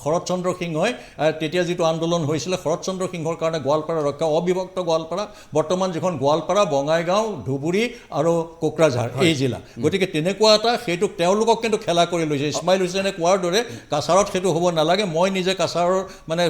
শৰৎচন্দ্ৰ সিংহই তেতিয়া যিটো আন্দোলন হৈছিলে শৰৎচন্দ্ৰ সিংহৰ কাৰণে গোৱালপাৰা ৰক্ষা অবিভক্ত গোৱালপাৰা বৰ্তমান যিখন গোৱালপাৰা বঙাইগাঁও ধুবুৰী আৰু কোকৰাঝাৰ এই জিলা গতিকে তেনেকুৱা এটা সেইটোক তেওঁলোকক কিন্তু খেলা কৰি লৈছে ইছমাইল হুছেইনে কোৱাৰ দৰে কাছাৰত সেইটো হ'ব নালাগে মই নিজে কাছাৰৰ মানে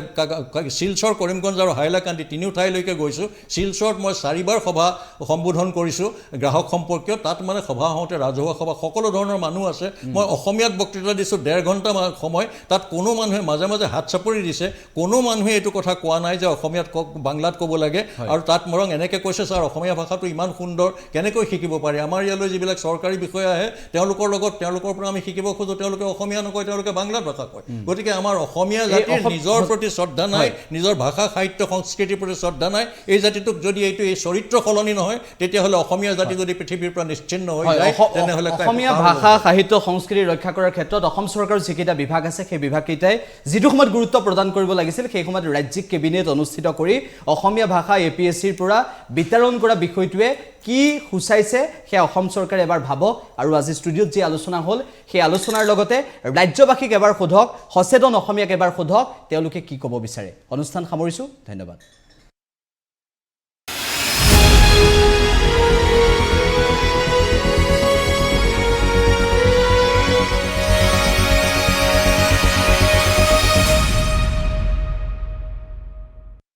শিলচৰ কৰিমগঞ্জ আৰু হাইলাকান্দি তিনিও ঠাইলৈকে গৈছোঁ শিলচৰত মই 4বাৰ সভা সম্বোধন কৰিছোঁ গ্ৰাহক সম্পৰ্কীয় তাত মানে সভা হওঁতে ৰাজহুৱা সভা সকলো ধৰণৰ মানুহ আছে মই অসমীয়াত বক্তৃতা দিছোঁ 1.5 ঘণ্টা সময় তাত কোনো মানুহে মাজে মাজে হাত চাপৰি দিছে কোনো মানুহে এইটো কথা কোৱা নাই যে অসমীয়াত বাংলাত ক'ব লাগে আৰু তাত মৰং এনেকৈ কৈছে ছাৰ অসমীয়া ভাষাটো ইমান সুন্দৰ কেনেকৈ শিকিব পাৰি আমাৰ ইয়ালৈ যিবিলাক চৰকাৰী বিষয়া আহে তেওঁলোকৰ লগত তেওঁলোকৰ পৰা আমি শিকিব খোজোঁ তেওঁলোকে অসমীয়া নকয় তেওঁলোকে বাংলাত ভাষা কয় গতিকে আমাৰ অসমীয়া জাতিৰ নিজৰ প্ৰতি শ্ৰদ্ধা নাই নিজৰ ভাষা সাহিত্য সংস্কৃতিৰ প্ৰতি শ্ৰদ্ধা নাই এই জাতিটোক যদি এইটো এই চৰিত্ৰ সলনি নহয় তেতিয়াহ'লে অসমীয়া জাতি যদি পৃথিৱীৰ পৰা নিশ্চিন্ন হৈ যায় তেনেহ'লে অসমীয়া ভাষা সাহিত্য সংস্কৃতি ৰক্ষা কৰাৰ ক্ষেত্ৰত অসম চৰকাৰৰ যিকেইটা বিভাগ আছে সেই বিভাগকেইটাই যিটো সময়ত গুৰুত্ব প্ৰদান কৰিব লাগিছিল সেই সময়ত ৰাজ্যিক কেবিনেট অনুষ্ঠিত কৰি অসমীয়া ভাষা APSCৰ পৰা বিতৰণ কৰা বিষয়টোৱে কি সূচাইছে সেই অসম চৰকাৰে এবাৰ ভাবক আৰু আজি ষ্টুডিঅ'ত যি আলোচনা হ'ল সেই আলোচনাৰ লগতে ৰাজ্যবাসীক এবাৰ সোধক সচেতন অসমীয়াক এবাৰ সোধক তেওঁলোকে কি ক'ব বিচাৰে অনুষ্ঠান সামৰিছোঁ ধন্যবাদ